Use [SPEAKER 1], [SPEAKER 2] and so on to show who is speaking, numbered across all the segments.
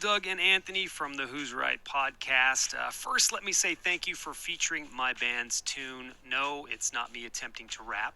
[SPEAKER 1] Doug and Anthony from the Who's Right podcast. First, let me say thank you for featuring my band's tune. No, it's not me attempting to rap.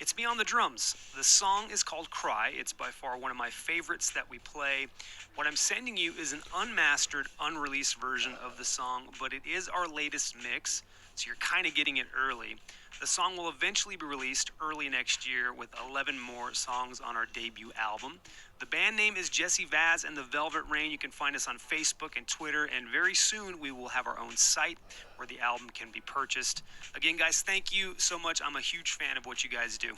[SPEAKER 1] It's me on the drums. The song is called Cry. It's by far one of my favorites that we play. What I'm sending you is an unmastered, unreleased version of the song, but it is our latest mix, so you're kind of getting it early. The song will eventually be released early next year with 11 more songs on our debut album. The band name is Jesse Vaz and the Velvet Rain. You can find us on Facebook and Twitter, and very soon we will have our own site where the album can be purchased. Again, guys, thank you so much. I'm a huge fan of what you guys do.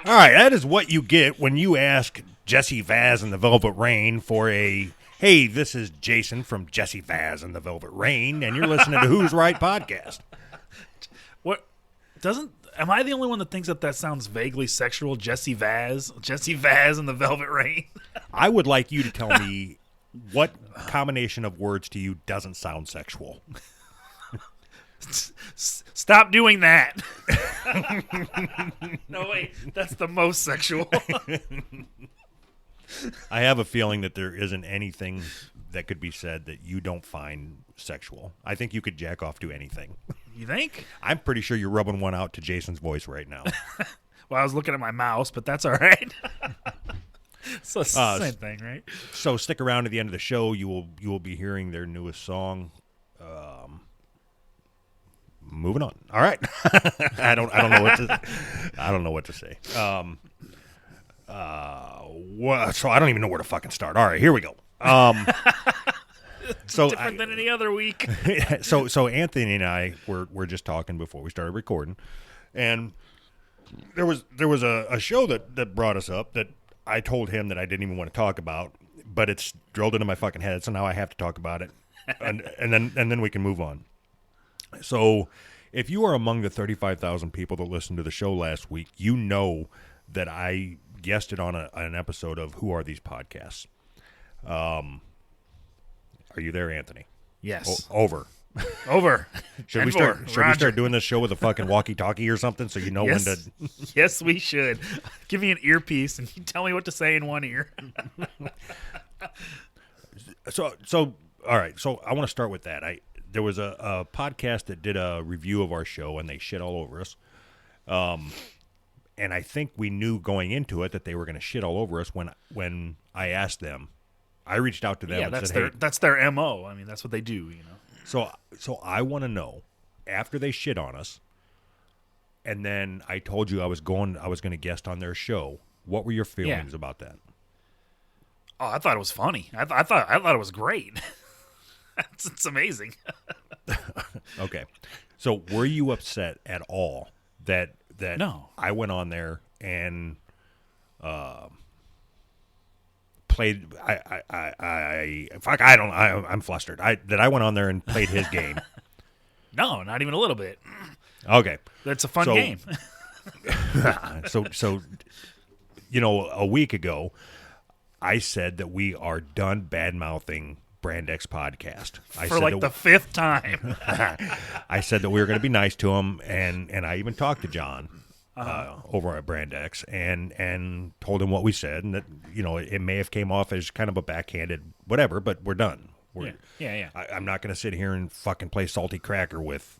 [SPEAKER 2] All right, that is what you get when you ask Jesse Vaz and the Velvet Rain for a, hey, this is Jason from Jesse Vaz and the Velvet Rain, and you're listening to Who's Right podcast.
[SPEAKER 3] What am I the only one that thinks that sounds vaguely sexual? Jesse Vaz and the Velvet Rain.
[SPEAKER 2] I would like you to tell me what combination of words to you doesn't sound sexual.
[SPEAKER 3] Stop doing that. No, wait, that's the most sexual.
[SPEAKER 2] I have a feeling that there isn't anything that could be said that you don't find sexual. I think you could jack off to anything.
[SPEAKER 3] You think?
[SPEAKER 2] I'm pretty sure you're rubbing one out to Jason's voice right now.
[SPEAKER 3] Well, I was looking at my mouse, but that's all right. So it's the same thing, right?
[SPEAKER 2] So stick around to the end of the show. You will be hearing their newest song. Moving on. All right. I don't know what to say. So I don't even know where to fucking start. All right, here we go. So
[SPEAKER 3] different than any other week.
[SPEAKER 2] So Anthony and I were just talking before we started recording, and there was a show that brought us up that I told him that I didn't even want to talk about, but it's drilled into my fucking head, so now I have to talk about it, and then we can move on. So if you are among the 35,000 people that listened to the show last week, you know that I guested on an episode of Who Are These Podcasts. Are you there, Anthony?
[SPEAKER 3] Yes.
[SPEAKER 2] Over. Should we start doing this show with a fucking walkie-talkie or something so you know when to...
[SPEAKER 3] Yes, we should. Give me an earpiece and you tell me what to say in one ear.
[SPEAKER 2] So all right. So I want to start with that. There was a podcast that did a review of our show and they shit all over us. And I think we knew going into it that they were going to shit all over us when I asked them. I reached out to them and said, hey,
[SPEAKER 3] that's their MO. I mean, that's what they do, you know.
[SPEAKER 2] So I want to know, after they shit on us, and then I told you I was going to guest on their show, what were your feelings about that?
[SPEAKER 3] Oh, I thought it was funny. I thought it was great. It's amazing.
[SPEAKER 2] Okay. So were you upset at all that
[SPEAKER 3] No.
[SPEAKER 2] I went on there and played I'm flustered. That I went on there and played his game.
[SPEAKER 3] No, not even a little bit.
[SPEAKER 2] Okay.
[SPEAKER 3] That's a fun game.
[SPEAKER 2] So a week ago I said that we are done bad-mouthing Brand X podcast.
[SPEAKER 3] For like the fifth time.
[SPEAKER 2] I said that we were going to be nice to him, and I even talked to John over at Brand X and told him what we said, and that it may have came off as kind of a backhanded whatever, but we're done.
[SPEAKER 3] Yeah.
[SPEAKER 2] I'm not going to sit here and fucking play Salty Cracker with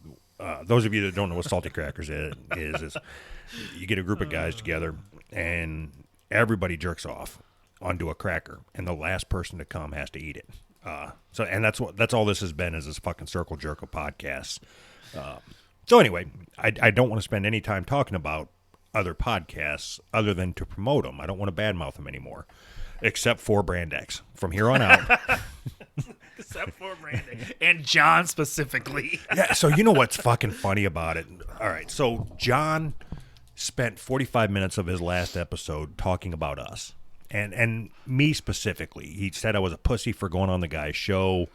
[SPEAKER 2] those of you that don't know what Salty Crackers is you get a group of guys together and everybody jerks off onto a cracker, and the last person to come has to eat it. That's all this has been, is this fucking circle jerk of podcasts. So anyway, I don't want to spend any time talking about other podcasts other than to promote them. I don't want to badmouth them anymore, except for Brand X. From here on out.
[SPEAKER 3] Except for Brand X. And John specifically.
[SPEAKER 2] Yeah, so you know what's fucking funny about it? All right, so John spent 45 minutes of his last episode talking about us. And me specifically. He said I was a pussy for going on the guy's show.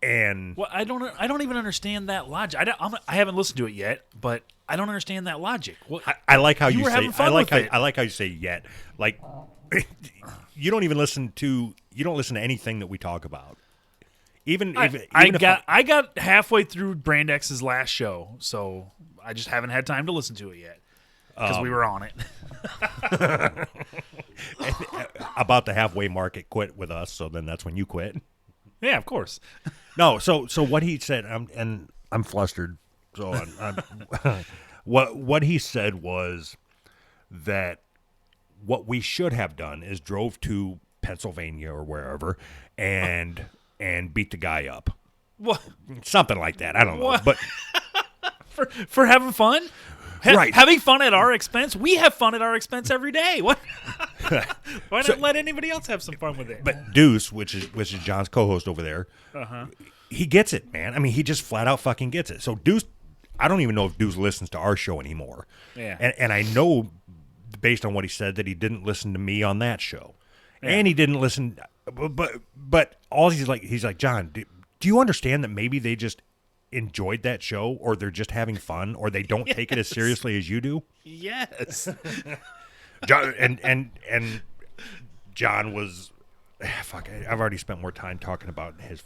[SPEAKER 2] And
[SPEAKER 3] well, I don't even understand that logic. I haven't listened to it yet, but I don't understand that logic. Well,
[SPEAKER 2] I like how you
[SPEAKER 3] were
[SPEAKER 2] say.
[SPEAKER 3] having fun with it.
[SPEAKER 2] I like how you say yet. Like you don't listen to anything that we talk about.
[SPEAKER 3] I got halfway through Brand X's last show, so I just haven't had time to listen to it yet. because we were on it.
[SPEAKER 2] About the halfway mark, it quit with us. So then that's when you quit.
[SPEAKER 3] Yeah, of course.
[SPEAKER 2] No, so what he said, I'm flustered. So what he said was that what we should have done is drove to Pennsylvania or wherever and beat the guy up.
[SPEAKER 3] What?
[SPEAKER 2] Something like that. I don't know.
[SPEAKER 3] What?
[SPEAKER 2] But
[SPEAKER 3] For having fun?
[SPEAKER 2] Right.
[SPEAKER 3] Having fun at our expense? We have fun at our expense every day. What? Why not let anybody else have some fun with it?
[SPEAKER 2] But Deuce, which is John's co-host over there, he gets it, man. I mean, he just flat out fucking gets it. So Deuce, I don't even know if Deuce listens to our show anymore.
[SPEAKER 3] Yeah.
[SPEAKER 2] And I know, based on what he said, that he didn't listen to me on that show, and he didn't listen. But all he's like, John, do you understand that maybe they just enjoyed that show, or they're just having fun, or they don't take it as seriously as you do?
[SPEAKER 3] Yes.
[SPEAKER 2] John, and John was, fuck, I've already spent more time talking about his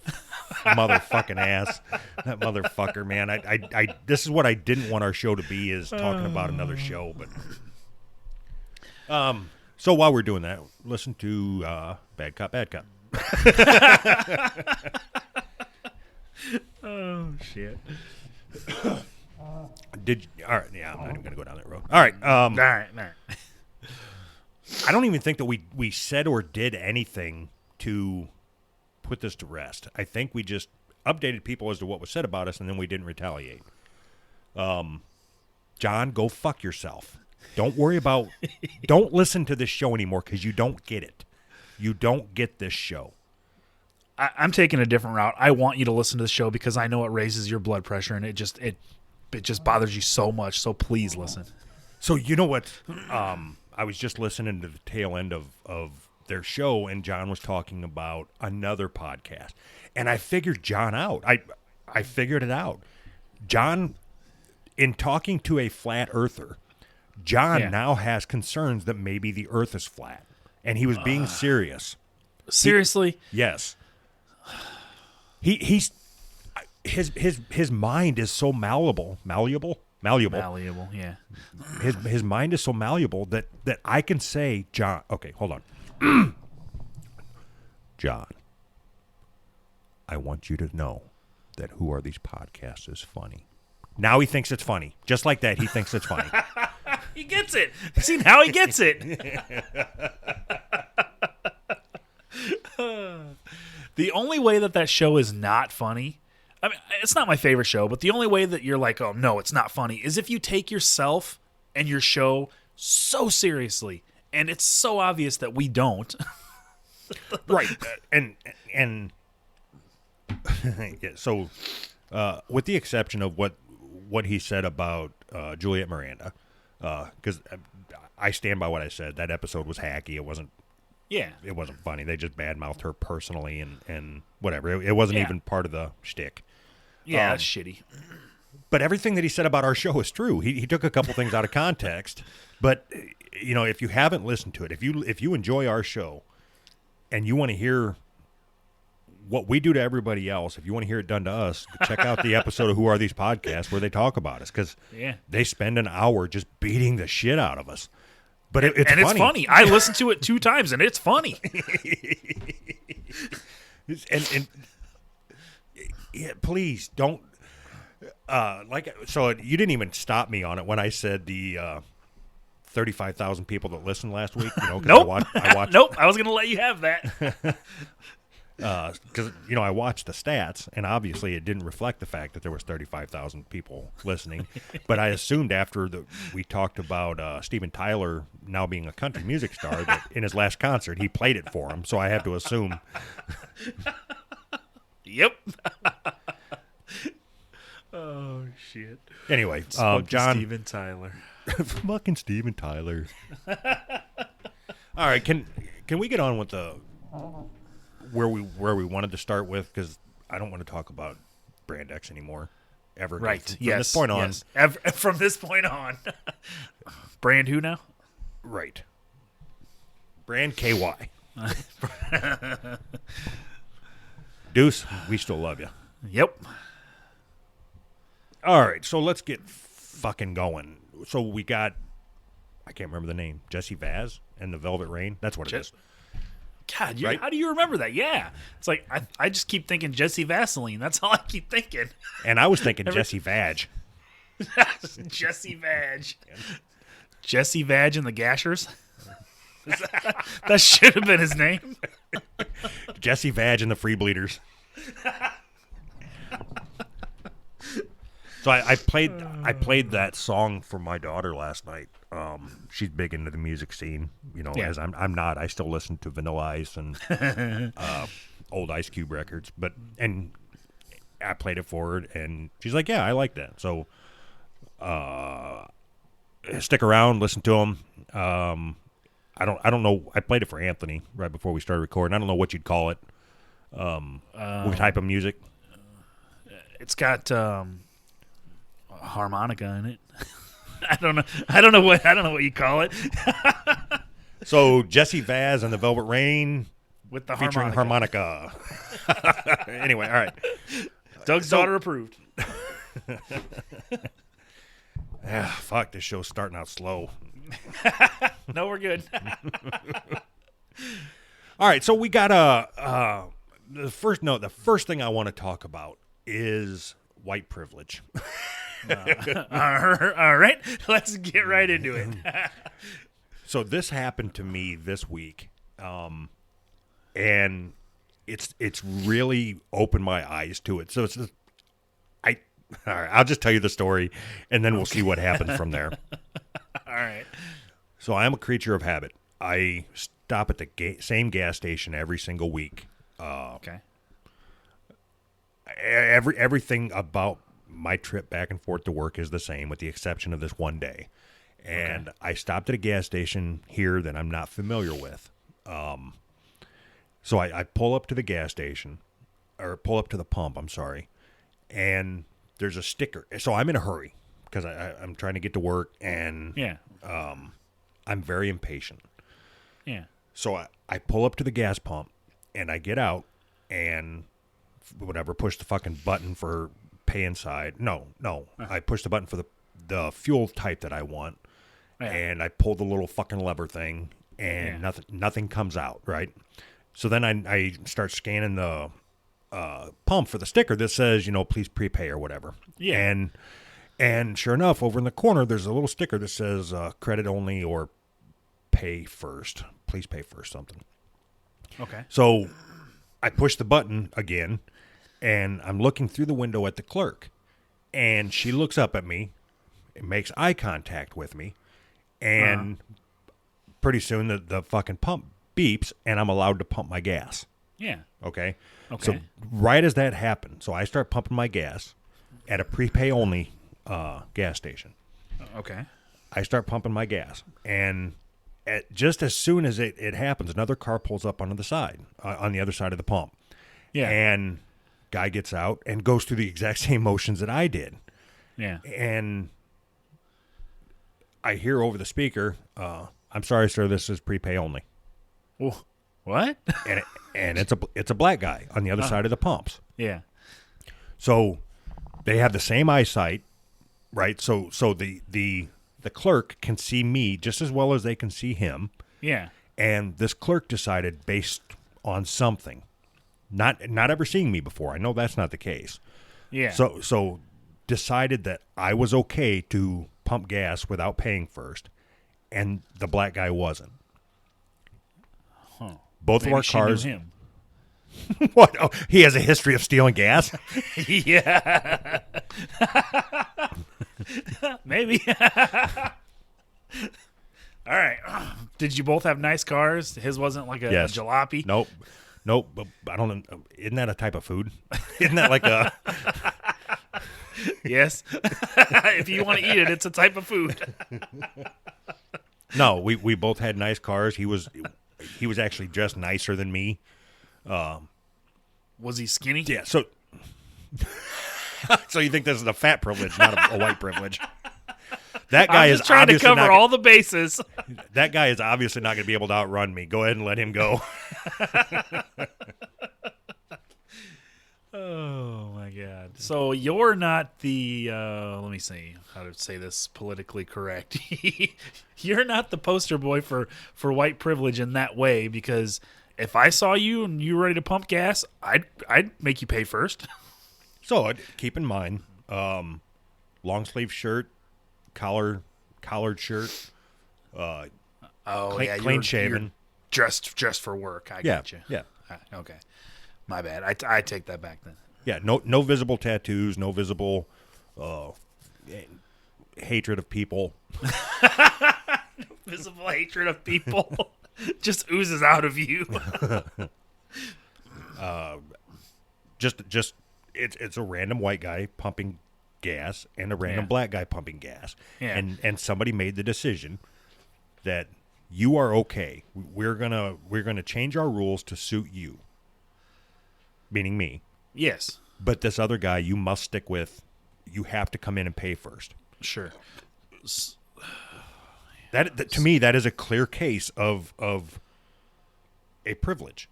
[SPEAKER 2] motherfucking ass. That motherfucker, man. I this is what I didn't want our show to be, is talking about another show. But so while we're doing that, listen to Bad Cop, Bad Cop.
[SPEAKER 3] Oh shit.
[SPEAKER 2] All right, yeah, I'm not even gonna go down that road. All right,
[SPEAKER 3] All right.
[SPEAKER 2] I don't even think that we said or did anything to put this to rest. I think we just updated people as to what was said about us, and then we didn't retaliate. John, go fuck yourself. Don't worry about. Don't listen to this show anymore, because you don't get it. You don't get this show.
[SPEAKER 3] I'm taking a different route. I want you to listen to the show because I know it raises your blood pressure, and it just bothers you so much. So please listen.
[SPEAKER 2] So you know what? I was just listening to the tail end of their show, and John was talking about another podcast, and I figured John out. I figured it out. John, in talking to a flat earther, John now has concerns that maybe the Earth is flat, and he was being serious.
[SPEAKER 3] Seriously?
[SPEAKER 2] Yes. His mind is so malleable.
[SPEAKER 3] Malleable, yeah.
[SPEAKER 2] His mind is so malleable that I can say, John. Okay, hold on, John. I want you to know that Who Are These Podcasts is funny. Now he thinks it's funny, just like that. He thinks it's funny.
[SPEAKER 3] He gets it. See, now he gets it. The only way that show is not funny, I mean, it's not my favorite show, but the only way that you're like, oh, no, it's not funny, is if you take yourself and your show so seriously. And it's so obvious that we don't.
[SPEAKER 2] Right. And yeah, so with the exception of what he said about Juliet Miranda, because I stand by what I said. That episode was hacky. It wasn't.
[SPEAKER 3] Yeah.
[SPEAKER 2] It wasn't funny. They just badmouthed her personally and whatever. It wasn't even part of the shtick.
[SPEAKER 3] Yeah, that's shitty.
[SPEAKER 2] But everything that he said about our show is true. He took a couple things out of context. But, you know, if you haven't listened to it, if you enjoy our show and you want to hear what we do to everybody else, if you want to hear it done to us, check out the episode of Who Are These Podcasts where they talk about us, because they spend an hour just beating the shit out of us. But it's funny.
[SPEAKER 3] It's funny. I listened to it 2 times, and it's funny.
[SPEAKER 2] and yeah, please don't. So you didn't even stop me on it when I said the 35,000 people that listened last week. You know,
[SPEAKER 3] nope.
[SPEAKER 2] I watched.
[SPEAKER 3] Nope. I was going to let you have that.
[SPEAKER 2] Because I watched the stats, and obviously it didn't reflect the fact that there was 35,000 people listening. But I assumed after we talked about Steven Tyler now being a country music star, that in his last concert he played it for him. So I have to assume.
[SPEAKER 3] Yep. Oh shit.
[SPEAKER 2] Anyway,
[SPEAKER 3] John.
[SPEAKER 2] Steven
[SPEAKER 3] Tyler.
[SPEAKER 2] Fucking Steven Tyler. All right, can we get on with the where we wanted to start with, because I don't want to talk about Brand X anymore ever.
[SPEAKER 3] Right.
[SPEAKER 2] From this point on.
[SPEAKER 3] Yes. From this point on. Brand who now?
[SPEAKER 2] Right. Brand KY. Deuce, we still love you.
[SPEAKER 3] Yep.
[SPEAKER 2] All right, so let's get fucking going. So we got I can't remember the name. Jesse Vaz and the Velvet Rain. That's what it is.
[SPEAKER 3] God,
[SPEAKER 2] Right?
[SPEAKER 3] how do you remember that? Yeah. It's like, I just keep thinking Jesse Vaseline. That's all I keep thinking.
[SPEAKER 2] And I was thinking Jesse Vag.
[SPEAKER 3] Jesse Vag. Jesse Vag and the Gashers? That should have been his name.
[SPEAKER 2] Jesse Vag and the Free Bleeders. So I played that song for my daughter last night. She's big into the music scene, as I'm not. I still listen to Vanilla Ice and old Ice Cube records, and I played it for her, and she's like, "Yeah, I like that." So stick around, listen to them. I don't know. I played it for Anthony right before we started recording. I don't know what you'd call it. What type of music?
[SPEAKER 3] It's got harmonica in it. I don't know what you call it.
[SPEAKER 2] So Jesse Vaz and the Velvet Rain
[SPEAKER 3] With the
[SPEAKER 2] featuring harmonica. Anyway, all right.
[SPEAKER 3] Doug's daughter approved.
[SPEAKER 2] Fuck, this show's starting out slow.
[SPEAKER 3] No, we're good.
[SPEAKER 2] All right, so we got the first thing I want to talk about is white privilege.
[SPEAKER 3] All right, let's get right into it.
[SPEAKER 2] So this happened to me this week, and it's really opened my eyes to it. So all right, I'll just tell you the story, and then we'll see what happens from there.
[SPEAKER 3] All right.
[SPEAKER 2] So I am a creature of habit. I stop at the same gas station every single week.
[SPEAKER 3] Okay.
[SPEAKER 2] Everything about my trip back and forth to work is the same, with the exception of this one day. And I stopped at a gas station here that I'm not familiar with. So I pull up to the gas station, or pull up to the pump, I'm sorry, and there's a sticker. So I'm in a hurry because I'm trying to get to work, and I'm very impatient.
[SPEAKER 3] Yeah.
[SPEAKER 2] So I pull up to the gas pump, and I get out, and whatever, push the fucking button for pay inside. No. I push the button for the fuel type that I want, and I pull the little fucking lever thing, and nothing comes out, right? So then I start scanning the pump for the sticker that says, please prepay or whatever.
[SPEAKER 3] Yeah.
[SPEAKER 2] And sure enough, over in the corner, there's a little sticker that says credit only or pay first. Please pay first, something.
[SPEAKER 3] Okay.
[SPEAKER 2] So I push the button again, and I'm looking through the window at the clerk. And she looks up at me, and makes eye contact with me, and pretty soon the fucking pump beeps, and I'm allowed to pump my gas.
[SPEAKER 3] Yeah.
[SPEAKER 2] Okay?
[SPEAKER 3] Okay.
[SPEAKER 2] So right as that happened, so I start pumping my gas at a prepay-only gas station.
[SPEAKER 3] Okay.
[SPEAKER 2] I start pumping my gas, and just as soon as it happens, another car pulls up on the side, on the other side of the pump.
[SPEAKER 3] Yeah.
[SPEAKER 2] And guy gets out and goes through the exact same motions that I did.
[SPEAKER 3] Yeah.
[SPEAKER 2] And I hear over the speaker, "I'm sorry, sir, this is prepay only."
[SPEAKER 3] Well, what?
[SPEAKER 2] and it's a black guy on the other side of the pumps.
[SPEAKER 3] Yeah.
[SPEAKER 2] So they have the same eyesight, right? So the clerk can see me just as well as they can see him.
[SPEAKER 3] Yeah.
[SPEAKER 2] And this clerk decided, based on something, not ever seeing me before, I know that's not the case.
[SPEAKER 3] Yeah.
[SPEAKER 2] So decided that I was okay to pump gas without paying first, and the black guy wasn't.
[SPEAKER 3] Huh.
[SPEAKER 2] Both
[SPEAKER 3] Maybe
[SPEAKER 2] of our
[SPEAKER 3] she
[SPEAKER 2] cars.
[SPEAKER 3] knew him.
[SPEAKER 2] What? Oh, he has a history of stealing gas?
[SPEAKER 3] Yeah. Maybe. All right. Did you both have nice cars? His wasn't like a jalopy?
[SPEAKER 2] Nope. But I don't know. Isn't that a type of food? Isn't that like a...
[SPEAKER 3] Yes. If you want to eat it, it's a type of food.
[SPEAKER 2] No, we both had nice cars. He was actually dressed nicer than me.
[SPEAKER 3] Was he skinny?
[SPEAKER 2] Yeah, so you think this is a fat privilege, not a white privilege. That guy
[SPEAKER 3] I'm just trying to cover all the bases.
[SPEAKER 2] That guy is obviously not going to be able to outrun me. Go ahead and let him go.
[SPEAKER 3] Oh, my God. So you're not the, let me see how to say this politically correct. You're not the poster boy for white privilege in that way, because if I saw you and you were ready to pump gas, I'd make you pay first.
[SPEAKER 2] So keep in mind, long sleeve shirt, collared shirt, clean shaven.
[SPEAKER 3] Dressed for work. I got you.
[SPEAKER 2] Yeah.
[SPEAKER 3] Okay. My bad. I take that back then.
[SPEAKER 2] Yeah, no visible tattoos, no visible hatred of people.
[SPEAKER 3] Visible hatred of people just oozes out of you.
[SPEAKER 2] Just it's a random white guy pumping gas and a random black guy pumping gas.
[SPEAKER 3] Yeah.
[SPEAKER 2] And somebody made the decision that you are okay. We're gonna change our rules to suit you. Meaning me.
[SPEAKER 3] Yes.
[SPEAKER 2] But this other guy you must stick with. You have to come in and pay first.
[SPEAKER 3] Sure.
[SPEAKER 2] That to me, that is a clear case of a privilege.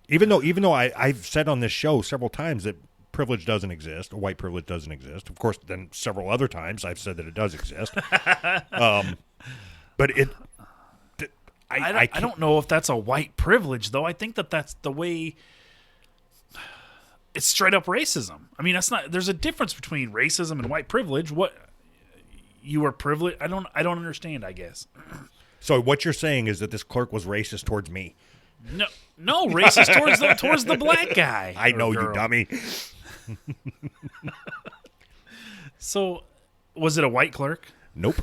[SPEAKER 2] Even though I've said on this show several times that privilege doesn't exist, or white privilege doesn't exist. Of course, then several other times I've said that it does exist. But I
[SPEAKER 3] don't know if that's a white privilege, though. I think that's the way. It's straight up racism. I mean, that's not. There's a difference between racism and white privilege. What you are privileged? I don't understand. I guess.
[SPEAKER 2] So what you're saying is that this clerk was racist towards me?
[SPEAKER 3] No, racist towards the black guy.
[SPEAKER 2] I know,
[SPEAKER 3] girl.
[SPEAKER 2] you dummy.
[SPEAKER 3] So, was it a white clerk?
[SPEAKER 2] Nope.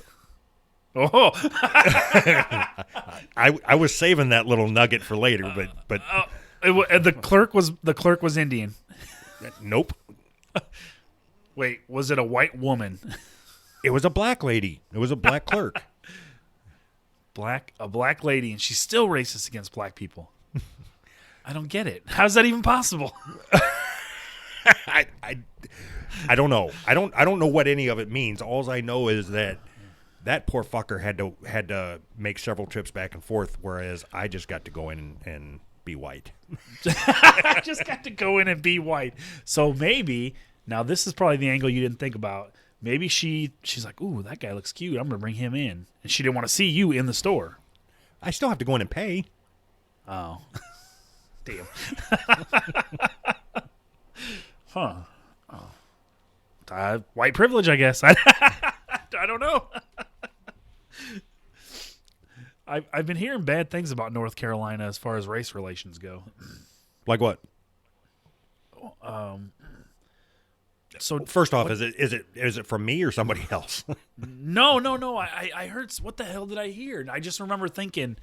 [SPEAKER 3] Oh,
[SPEAKER 2] I was saving that little nugget for later, but
[SPEAKER 3] the clerk was Indian.
[SPEAKER 2] Nope.
[SPEAKER 3] Wait, was it a white woman?
[SPEAKER 2] It was a black lady. It was a black clerk.
[SPEAKER 3] A black lady, and she's still racist against black people. I don't get it. How's that even possible?
[SPEAKER 2] I don't know. I don't know what any of it means. All I know is that poor fucker had to make several trips back and forth, whereas I just got to go in and be white.
[SPEAKER 3] I just got to go in and be white. So maybe, now this is probably the angle you didn't think about. Maybe she's like, ooh, that guy looks cute. I'm going to bring him in. And she didn't want to see you in the store.
[SPEAKER 2] I still have to go in and pay.
[SPEAKER 3] Oh. Damn. Huh. Oh. White privilege, I guess. I don't know. I've been hearing bad things about North Carolina as far as race relations go.
[SPEAKER 2] Like what?
[SPEAKER 3] So
[SPEAKER 2] first off, is it from me or somebody else?
[SPEAKER 3] No. I heard. What the hell did I hear? I just remember thinking,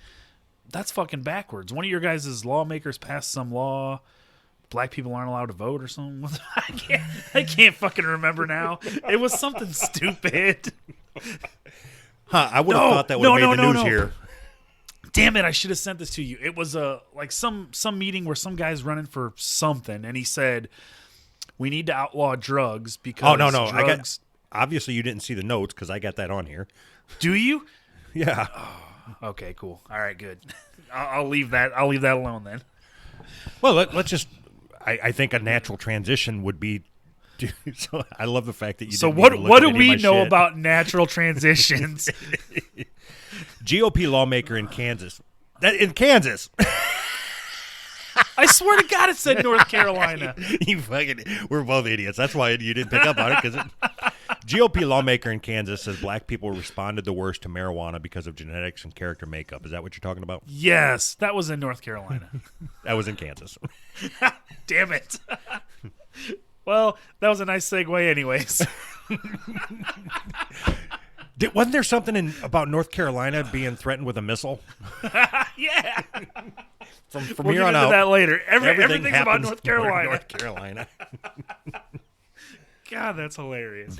[SPEAKER 3] that's fucking backwards. One of your guys' lawmakers passed some law. Black people aren't allowed to vote or something. I can't fucking remember now. It was something stupid.
[SPEAKER 2] I would have thought that would have made the news here.
[SPEAKER 3] Damn it! I should have sent this to you. It was like some meeting where some guy's running for something, and he said, "We need to outlaw drugs because."
[SPEAKER 2] Oh no!
[SPEAKER 3] Drugs...
[SPEAKER 2] Obviously, you didn't see the notes because I got that on here.
[SPEAKER 3] Do you?
[SPEAKER 2] Yeah.
[SPEAKER 3] Oh, okay. Cool. All right. Good. I'll leave that. I'll leave that alone then.
[SPEAKER 2] Well, let's just. I think a natural transition would be. So I love the fact that you.
[SPEAKER 3] So
[SPEAKER 2] didn't
[SPEAKER 3] what do
[SPEAKER 2] even
[SPEAKER 3] we
[SPEAKER 2] look at any of my
[SPEAKER 3] know
[SPEAKER 2] shit.
[SPEAKER 3] about natural transitions?
[SPEAKER 2] GOP lawmaker in Kansas. In Kansas.
[SPEAKER 3] I swear to God, it said North Carolina.
[SPEAKER 2] We're both idiots. That's why you didn't pick up on it. Because GOP lawmaker in Kansas says black people responded the worst to marijuana because of genetics and character makeup. Is that what you're talking about?
[SPEAKER 3] Yes, that was in North Carolina.
[SPEAKER 2] That was in Kansas.
[SPEAKER 3] Damn it. Well, that was a nice segue anyways.
[SPEAKER 2] Wasn't there something about North Carolina being threatened with a missile?
[SPEAKER 3] Yeah.
[SPEAKER 2] From
[SPEAKER 3] We'll
[SPEAKER 2] here
[SPEAKER 3] get
[SPEAKER 2] on
[SPEAKER 3] into
[SPEAKER 2] out,
[SPEAKER 3] that later. Everything's about
[SPEAKER 2] happens
[SPEAKER 3] North Carolina.
[SPEAKER 2] North Carolina.
[SPEAKER 3] God, that's hilarious.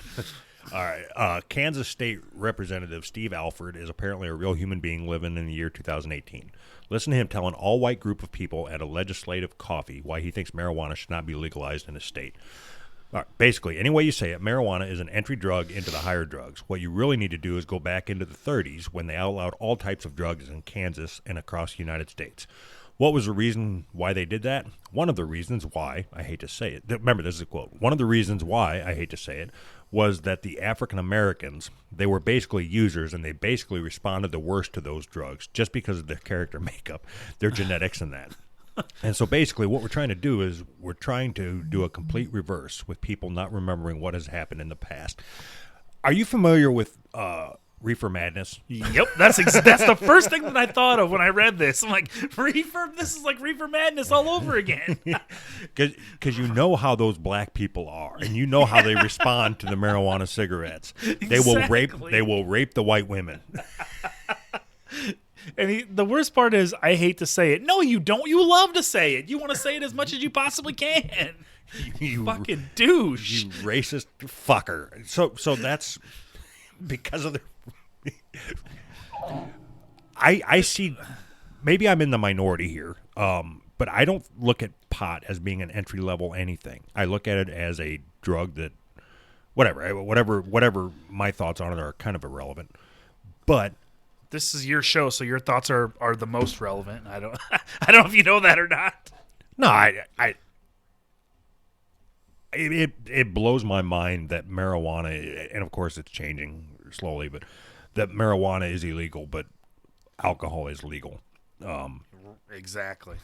[SPEAKER 2] All right. Kansas State Representative Steve Alford is apparently a real human being living in the year 2018. Listen to him tell an all-white group of people at a legislative coffee why he thinks marijuana should not be legalized in his state. Basically, any way you say it, marijuana is an entry drug into the higher drugs. What you really need to do is go back into the 30s when they outlawed all types of drugs in Kansas and across the United States. What was the reason why they did that? One of the reasons why, I hate to say it, remember this is a quote, one of the reasons why, I hate to say it, was that the African Americans, they were basically users and they basically responded the worst to those drugs just because of their character makeup, their genetics and that. And so basically what we're trying to do is we're trying to do a complete reverse with people not remembering what has happened in the past. Are you familiar with Reefer Madness?
[SPEAKER 3] Yep, that's the first thing that I thought of when I read this. I'm like, Reefer, this is like Reefer Madness all over again.
[SPEAKER 2] Because you know how those black people are, and you know how they respond to the marijuana cigarettes. They will rape the white women.
[SPEAKER 3] And the worst part is, I hate to say it. No, you don't. You love to say it. You want to say it as much as you possibly can. You fucking douche.
[SPEAKER 2] You racist fucker. So that's because of the. I see. Maybe I'm in the minority here, but I don't look at pot as being an entry level anything. I look at it as a drug that, whatever my thoughts on it are kind of irrelevant. But
[SPEAKER 3] this is your show, so your thoughts are the most relevant. I don't know if you know that or not.
[SPEAKER 2] No, it blows my mind that marijuana, and of course it's changing slowly, but that marijuana is illegal, but alcohol is legal.
[SPEAKER 3] Exactly.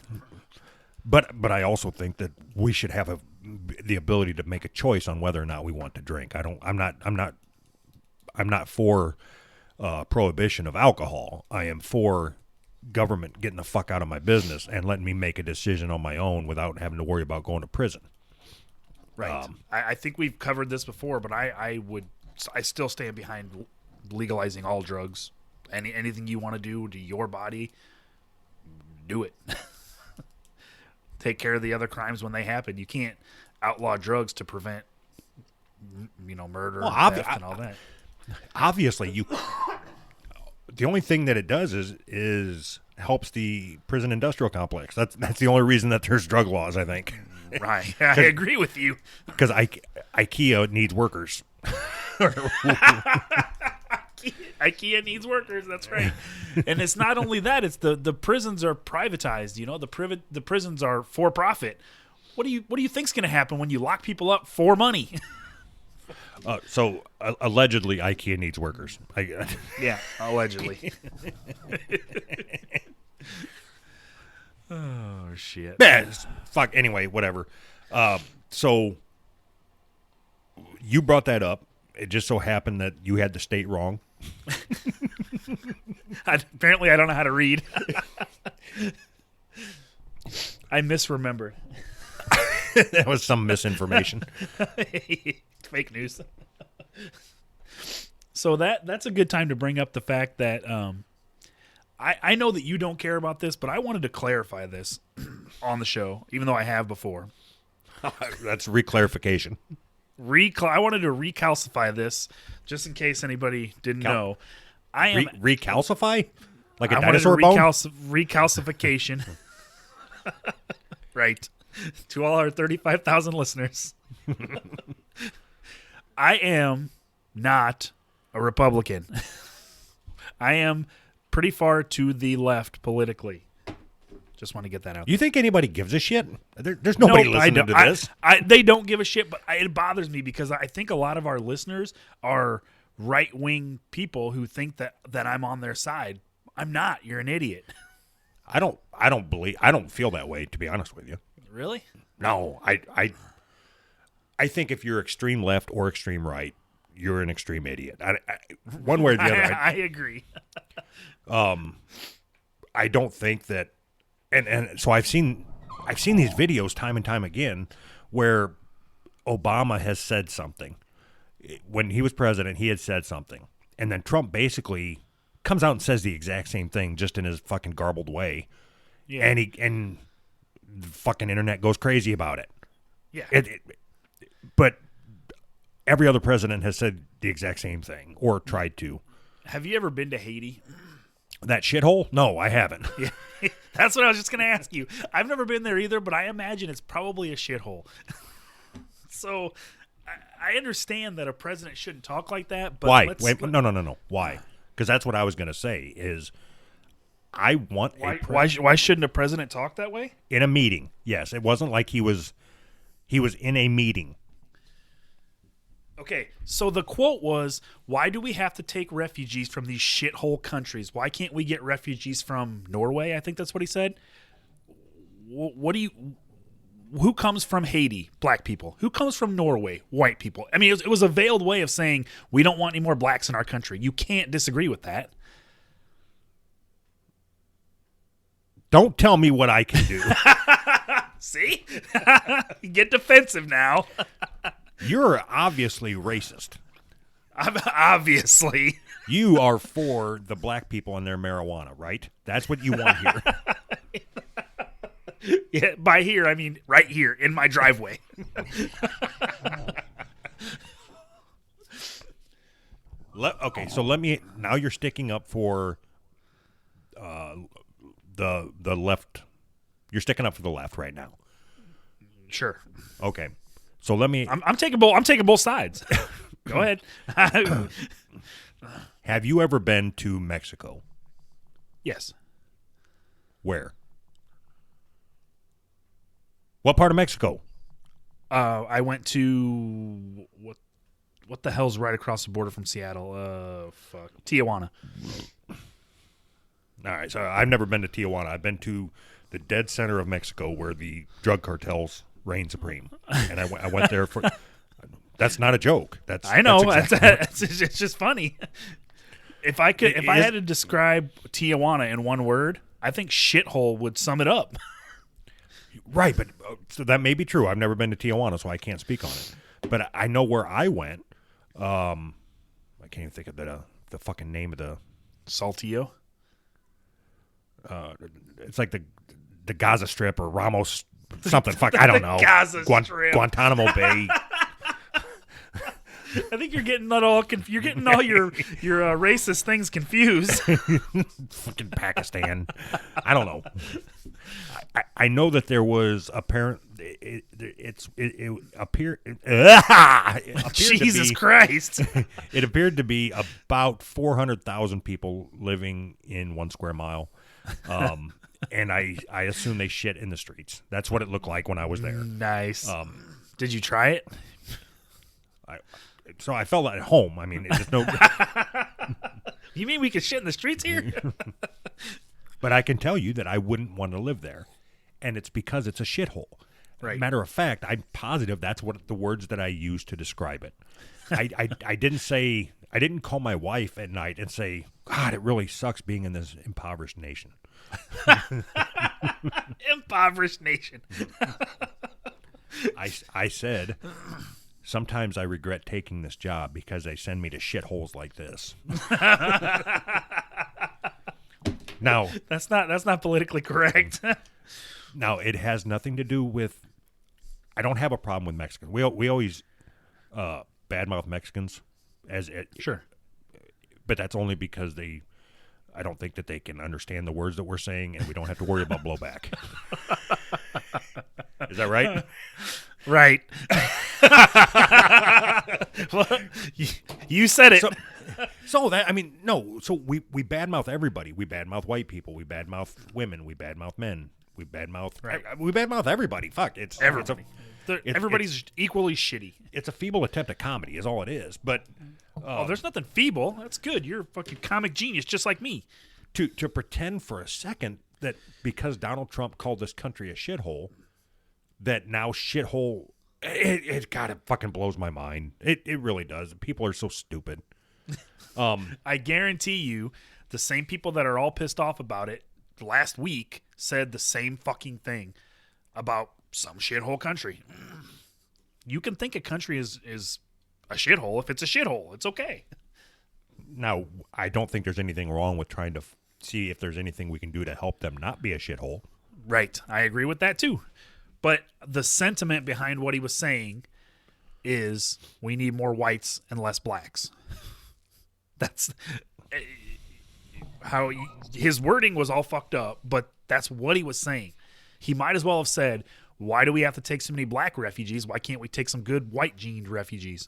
[SPEAKER 2] But I also think that we should have the ability to make a choice on whether or not we want to drink. I'm not for prohibition of alcohol. I am for government getting the fuck out of my business and letting me make a decision on my own without having to worry about going to prison.
[SPEAKER 3] Right. I think we've covered this before, but I still stand behind legalizing all drugs. Anything you want to do to your body, do it. Take care of the other crimes when they happen. You can't outlaw drugs to prevent, murder, theft, and all that.
[SPEAKER 2] Obviously, the only thing that it does is helps the prison industrial complex. That's the only reason that there's drug laws, I think.
[SPEAKER 3] Right. I agree with you.
[SPEAKER 2] Because IKEA needs workers.
[SPEAKER 3] IKEA needs workers. That's right. And it's not only that; it's the prisons are privatized. The prisons are for profit. What do you think's going to happen when you lock people up for money?
[SPEAKER 2] So allegedly, IKEA needs workers.
[SPEAKER 3] Yeah, allegedly. Oh shit.
[SPEAKER 2] Fuck. Anyway, whatever. So you brought that up. It just so happened that you had the state wrong.
[SPEAKER 3] Apparently, I don't know how to read. I misremembered.
[SPEAKER 2] That was some misinformation.
[SPEAKER 3] Fake news. So that's a good time to bring up the fact that I know that you don't care about this, but I wanted to clarify this on the show, even though I have before.
[SPEAKER 2] That's reclarification.
[SPEAKER 3] I wanted to recalcify this just in case anybody didn't know. I am
[SPEAKER 2] recalcify? Like a
[SPEAKER 3] I
[SPEAKER 2] dinosaur bone?
[SPEAKER 3] Recalcification. Right. To all our 35,000 listeners. I am not a Republican. I am pretty far to the left politically. Just want to get that out.
[SPEAKER 2] You think anybody gives a shit? There's nobody listening to this.
[SPEAKER 3] They don't give a shit, but it bothers me because I think a lot of our listeners are right-wing people who think that I'm on their side. I'm not. You're an idiot.
[SPEAKER 2] I don't feel that way, to be honest with you.
[SPEAKER 3] Really?
[SPEAKER 2] No, I think if you're extreme left or extreme right, you're an extreme idiot. One way or the other.
[SPEAKER 3] I agree.
[SPEAKER 2] I don't think that. And so I've seen these videos time and time again where Obama has said something. When he was president, he had said something. And then Trump basically comes out and says the exact same thing just in his fucking garbled way. Yeah. And the fucking internet goes crazy about it.
[SPEAKER 3] Yeah.
[SPEAKER 2] But every other president has said the exact same thing or tried to.
[SPEAKER 3] Have you ever been to Haiti?
[SPEAKER 2] That shithole? No, I haven't.
[SPEAKER 3] Yeah. That's what I was just going to ask you. I've never been there either, but I imagine it's probably a shithole. So I understand that a president shouldn't talk like that. But
[SPEAKER 2] why? Wait, no. Why? Because that's what I was going to say is I want
[SPEAKER 3] Why shouldn't a president talk that way?
[SPEAKER 2] in a meeting. Yes, it wasn't like he was in a meeting.
[SPEAKER 3] Okay, so the quote was, why do we have to take refugees from these shithole countries? Why can't we get refugees from Norway? I think that's what he said. Who comes from Haiti? Black people. Who comes from Norway? White people. I mean, it was a veiled way of saying we don't want any more blacks in our country. You can't disagree with that.
[SPEAKER 2] Don't tell me what I can do.
[SPEAKER 3] See? You get defensive now.
[SPEAKER 2] You're obviously racist.
[SPEAKER 3] Obviously.
[SPEAKER 2] You are for the black people and their marijuana, right? That's what you want here.
[SPEAKER 3] Yeah, by here, I mean right here in my driveway.
[SPEAKER 2] Okay, so let me. Now you're sticking up for the left. You're sticking up for the left right now.
[SPEAKER 3] Sure.
[SPEAKER 2] Okay, so let me.
[SPEAKER 3] I'm taking both sides. Go ahead.
[SPEAKER 2] Have you ever been to Mexico?
[SPEAKER 3] Yes.
[SPEAKER 2] Where? What part of Mexico?
[SPEAKER 3] I went to what the hell's right across the border from Seattle? Tijuana.
[SPEAKER 2] All right, so I've never been to Tijuana. I've been to the dead center of Mexico where the drug cartels reign supreme, and I went there for. That's not a joke.
[SPEAKER 3] I know.
[SPEAKER 2] That's exactly
[SPEAKER 3] It's just funny. If I had to describe Tijuana in one word, I think shithole would sum it up.
[SPEAKER 2] Right, but so that may be true. I've never been to Tijuana, so I can't speak on it. But I know where I went. I can't even think of the fucking name of the
[SPEAKER 3] Saltillo.
[SPEAKER 2] It's like the Gaza Strip or Ramos something. Fuck, I don't know.
[SPEAKER 3] Gaza Strip.
[SPEAKER 2] Guantanamo Bay.
[SPEAKER 3] I think you're getting that all. You're getting all your racist things confused.
[SPEAKER 2] Fucking Pakistan. I don't know. I know that there was apparent. It appeared.
[SPEAKER 3] Jesus Christ!
[SPEAKER 2] It appeared to be about 400,000 people living in 1 square mile, and I assume they shit in the streets. That's what it looked like when I was there.
[SPEAKER 3] Nice. Did you try it?
[SPEAKER 2] So I felt at home. I mean, it's just no.
[SPEAKER 3] You mean we could shit in the streets here?
[SPEAKER 2] But I can tell you that I wouldn't want to live there, and it's because it's a shithole.
[SPEAKER 3] Right.
[SPEAKER 2] Matter of fact, I'm positive that's what the words that I used to describe it. I didn't call my wife at night and say, God, it really sucks being in this impoverished nation.
[SPEAKER 3] Impoverished nation.
[SPEAKER 2] I said, sometimes I regret taking this job because they send me to shitholes like this. Now,
[SPEAKER 3] that's not politically correct.
[SPEAKER 2] Now, it has nothing to do with. I don't have a problem with Mexicans. We always badmouth Mexicans as it,
[SPEAKER 3] sure,
[SPEAKER 2] but that's only because I don't think that they can understand the words that we're saying, and we don't have to worry about blowback. Is that right?
[SPEAKER 3] Right. Well, you said it.
[SPEAKER 2] So that, I mean, no. So we badmouth everybody. We badmouth white people. We badmouth women. We badmouth men. We badmouth.
[SPEAKER 3] Right.
[SPEAKER 2] We badmouth everybody. Fuck.
[SPEAKER 3] Everybody. Everybody's equally shitty.
[SPEAKER 2] It's a feeble attempt at comedy, is all it is. But
[SPEAKER 3] there's nothing feeble. That's good. You're a fucking comic genius, just like me.
[SPEAKER 2] To pretend for a second that because Donald Trump called this country a shithole, that now shithole. It God, it fucking blows my mind. It really does. People are so stupid.
[SPEAKER 3] I guarantee you, the same people that are all pissed off about it last week said the same fucking thing about some shithole country. You can think a country is a shithole if it's a shithole. It's okay.
[SPEAKER 2] Now, I don't think there's anything wrong with trying to see if there's anything we can do to help them not be a shithole.
[SPEAKER 3] Right. I agree with that too. But the sentiment behind what he was saying is we need more whites and less blacks. That's how his wording was all fucked up, but that's what he was saying. He might as well have said, why do we have to take so many black refugees? Why can't we take some good white-gened refugees?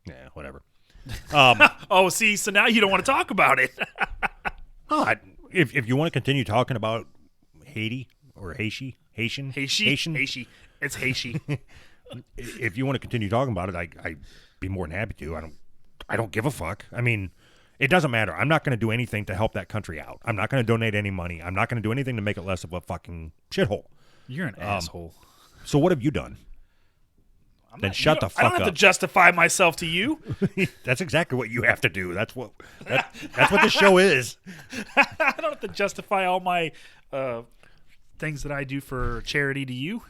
[SPEAKER 2] Yeah, whatever.
[SPEAKER 3] Oh, see, so now you don't want to talk about it.
[SPEAKER 2] If you want to continue talking about Haiti or Haitian,
[SPEAKER 3] Haitian. It's Haitian.
[SPEAKER 2] if you want to continue talking about it, I'd be more than happy to. I don't give a fuck. I mean, it doesn't matter. I'm not going to do anything to help that country out. I'm not going to donate any money. I'm not going to do anything to make it less of a fucking shithole.
[SPEAKER 3] You're an asshole.
[SPEAKER 2] So what have you done? Then shut the fuck up.
[SPEAKER 3] I don't have to justify myself to you.
[SPEAKER 2] That's exactly what you have to do. That's what this show is.
[SPEAKER 3] I don't have to justify all my things that I do for charity to you.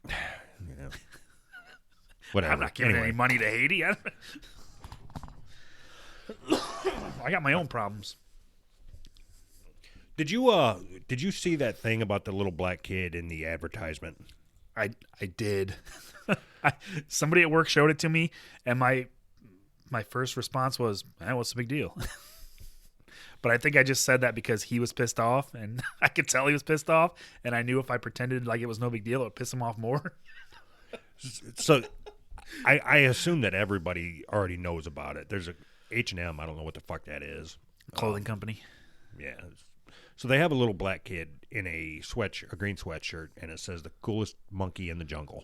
[SPEAKER 2] Yeah. Whatever.
[SPEAKER 3] I'm not giving any money to Haiti. I got my own problems.
[SPEAKER 2] Did you see that thing about the little black kid in the advertisement?
[SPEAKER 3] I did. Somebody at work showed it to me, and my first response was, what's the big deal? But I think I just said that because he was pissed off, and I could tell he was pissed off, and I knew if I pretended like it was no big deal, it would piss him off more.
[SPEAKER 2] So I assume that everybody already knows about it. There's a H&M, I don't know what the fuck that is.
[SPEAKER 3] Clothing company.
[SPEAKER 2] Yeah. So they have a little black kid in a green sweatshirt, and it says the coolest monkey in the jungle.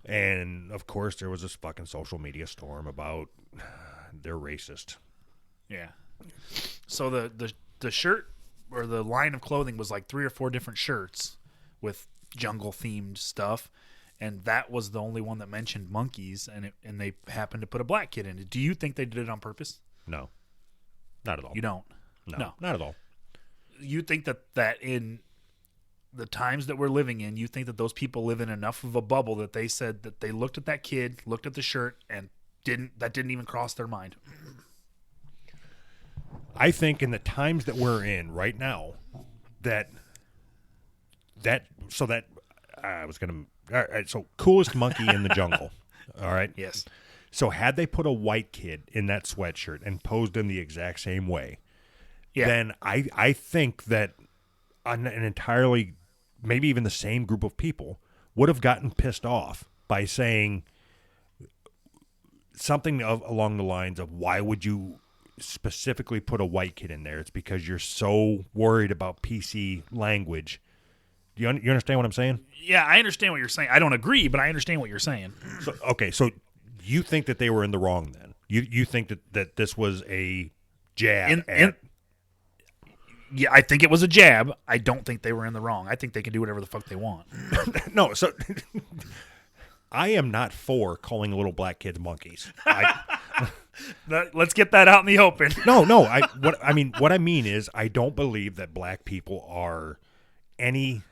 [SPEAKER 2] And of course, there was this fucking social media storm about they're racist.
[SPEAKER 3] Yeah. So the shirt or the line of clothing was like 3 or 4 different shirts with jungle themed stuff, and that was the only one that mentioned monkeys, and they happened to put a black kid in it. Do you think they did it on purpose?
[SPEAKER 2] No, not at all.
[SPEAKER 3] You don't?
[SPEAKER 2] No, not at all.
[SPEAKER 3] You think that in the times that we're living in, you think that those people live in enough of a bubble that they said that they looked at that kid, looked at the shirt, and that didn't even cross their mind?
[SPEAKER 2] I think in the times that we're in right now, so coolest monkey in the jungle. All right.
[SPEAKER 3] Yes.
[SPEAKER 2] So had they put a white kid in that sweatshirt and posed him the exact same way, then I think that an entirely, maybe even the same group of people would have gotten pissed off by saying something along the lines of, why would you specifically put a white kid in there? It's because you're so worried about PC language. You understand what I'm saying?
[SPEAKER 3] Yeah, I understand what you're saying. I don't agree, but I understand what you're saying.
[SPEAKER 2] So you think that they were in the wrong then? You think that this was a jab
[SPEAKER 3] Yeah, I think it was a jab. I don't think they were in the wrong. I think they can do whatever the fuck they want.
[SPEAKER 2] No, so I am not for calling little black kids monkeys.
[SPEAKER 3] Let's get that out in the open.
[SPEAKER 2] No. What I mean is, I don't believe that black people are any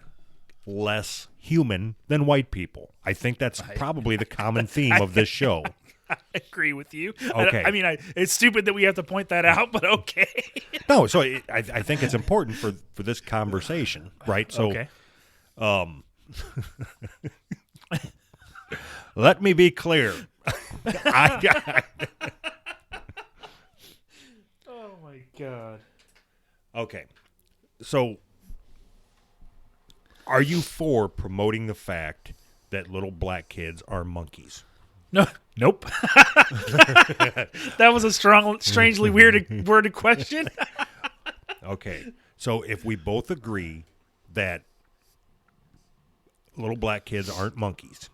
[SPEAKER 2] less human than white people. I think that's probably the common theme of this show.
[SPEAKER 3] I agree with you.
[SPEAKER 2] Okay.
[SPEAKER 3] I mean, it's stupid that we have to point that out, but okay.
[SPEAKER 2] No, so I think it's important for this conversation, right? So,
[SPEAKER 3] okay.
[SPEAKER 2] Let me be clear.
[SPEAKER 3] Oh my God.
[SPEAKER 2] Okay. So, are you for promoting the fact that little black kids are monkeys?
[SPEAKER 3] No, nope. That was a strangely worded question.
[SPEAKER 2] Okay. So if we both agree that little black kids aren't monkeys,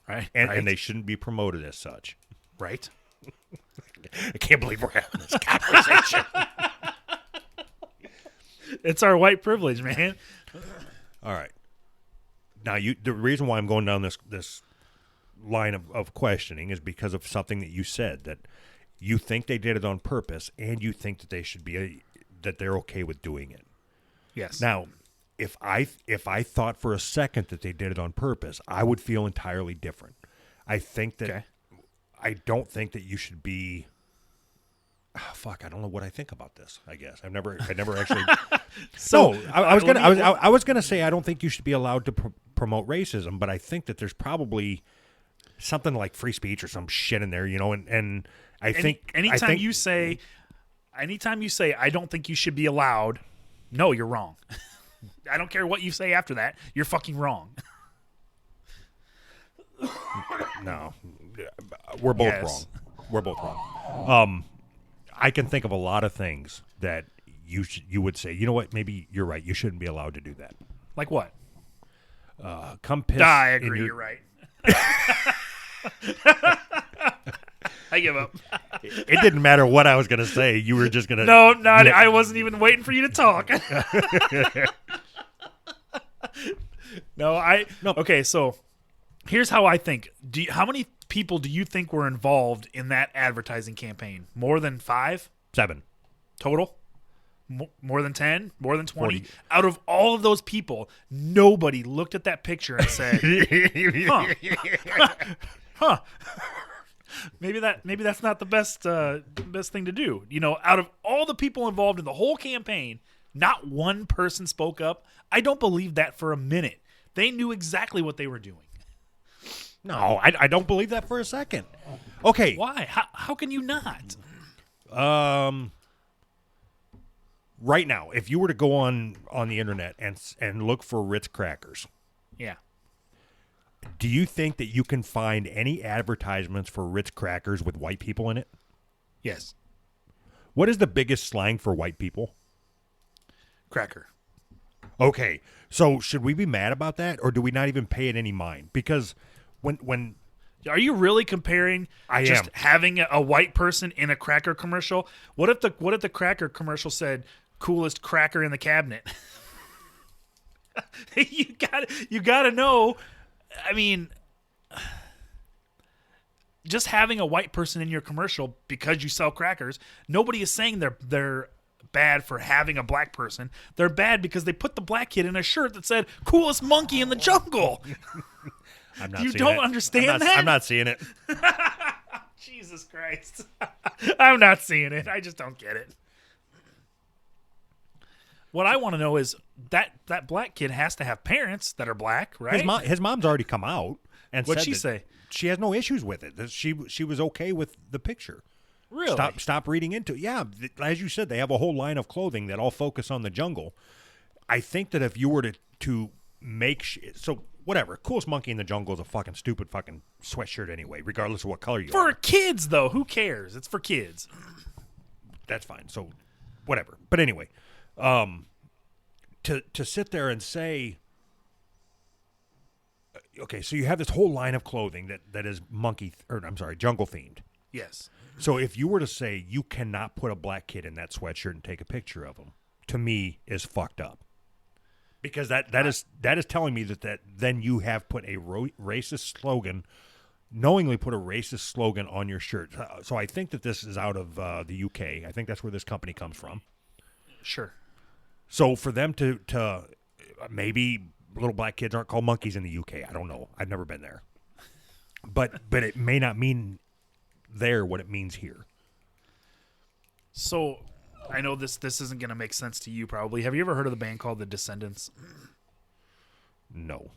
[SPEAKER 3] right,
[SPEAKER 2] and they shouldn't be promoted as such,
[SPEAKER 3] right?
[SPEAKER 2] I can't believe we're having this conversation.
[SPEAKER 3] It's our white privilege, man.
[SPEAKER 2] All right. Now, the reason why I'm going down this line of questioning is because of something that you said, that you think they did it on purpose, and you think that they should be that they're okay with doing it.
[SPEAKER 3] Yes.
[SPEAKER 2] Now, if I thought for a second that they did it on purpose, I would feel entirely different. I think that I don't think that you should be. Oh, fuck, I don't know what I think about this. I guess I never actually. I was gonna say I don't think you should be allowed to promote racism, but I think that there's probably something like free speech or some shit in there, and I think
[SPEAKER 3] anytime you say I don't think you should be allowed, no, you're wrong. I don't care what you say after that, you're fucking wrong.
[SPEAKER 2] No, we're both wrong. We're both wrong. I can think of a lot of things that you would say, you know what, maybe you're right. You shouldn't be allowed to do that.
[SPEAKER 3] Like what?
[SPEAKER 2] Come piss.
[SPEAKER 3] I agree. You're right. I give up.
[SPEAKER 2] It didn't matter what I was going to say. You were just going to.
[SPEAKER 3] No, not. I wasn't even waiting for you to talk. No. Okay, so here's how I think. How many people do you think were involved in that advertising campaign? More than 5?
[SPEAKER 2] 7
[SPEAKER 3] Total? More than 10? More than 20?
[SPEAKER 2] 40.
[SPEAKER 3] Out of all of those people, nobody looked at that picture and said, huh. Maybe that's not the best thing to do. You know, out of all the people involved in the whole campaign, not one person spoke up. I don't believe that for a minute. They knew exactly what they were doing.
[SPEAKER 2] No, I don't believe that for a second. Okay.
[SPEAKER 3] Why? How can you not?
[SPEAKER 2] Right now, if you were to go on the internet and look for Ritz crackers,
[SPEAKER 3] Yeah.
[SPEAKER 2] do you think that you can find any advertisements for Ritz crackers with white people in it?
[SPEAKER 3] Yes.
[SPEAKER 2] What is the biggest slang for white people?
[SPEAKER 3] Cracker.
[SPEAKER 2] Okay, so should we be mad about that, or do we not even pay it any mind? Because when
[SPEAKER 3] Are you really comparing just having a white person in a cracker commercial? What if the cracker commercial said coolest cracker in the cabinet? you gotta know. I mean, just having a white person in your commercial because you sell crackers, nobody is saying they're bad for having a black person. They're bad because they put the black kid in a shirt that said coolest monkey in the jungle.
[SPEAKER 2] I'm not
[SPEAKER 3] You
[SPEAKER 2] seeing
[SPEAKER 3] don't
[SPEAKER 2] it.
[SPEAKER 3] understand that?
[SPEAKER 2] I'm not seeing it.
[SPEAKER 3] Jesus Christ. I'm not seeing it. I just don't get it. What I want to know is that black kid has to have parents that are black, right?
[SPEAKER 2] His mom's already come out and
[SPEAKER 3] What'd
[SPEAKER 2] said
[SPEAKER 3] she
[SPEAKER 2] that
[SPEAKER 3] say?
[SPEAKER 2] She has no issues with it. That she was okay with the picture.
[SPEAKER 3] Really?
[SPEAKER 2] Stop reading into it. Yeah, as you said, they have a whole line of clothing that all focus on the jungle. I think that if you were to make so whatever, coolest monkey in the jungle is a fucking stupid fucking sweatshirt anyway, regardless of what color you are.
[SPEAKER 3] For kids, though, who cares? It's for kids.
[SPEAKER 2] That's fine. So whatever. But anyway, to sit there and say, okay, so you have this whole line of clothing that is jungle themed.
[SPEAKER 3] Yes.
[SPEAKER 2] So if you were to say you cannot put a black kid in that sweatshirt and take a picture of him, to me is fucked up. Because that is telling me that then you have put a racist slogan, knowingly put a racist slogan on your shirt. So I think that this is out of the UK. I think that's where this company comes from.
[SPEAKER 3] Sure.
[SPEAKER 2] So for them to maybe little black kids aren't called monkeys in the UK. I don't know. I've never been there. But it may not mean there what it means here.
[SPEAKER 3] So I know this isn't going to make sense to you probably. Have you ever heard of the band called The Descendants?
[SPEAKER 2] No.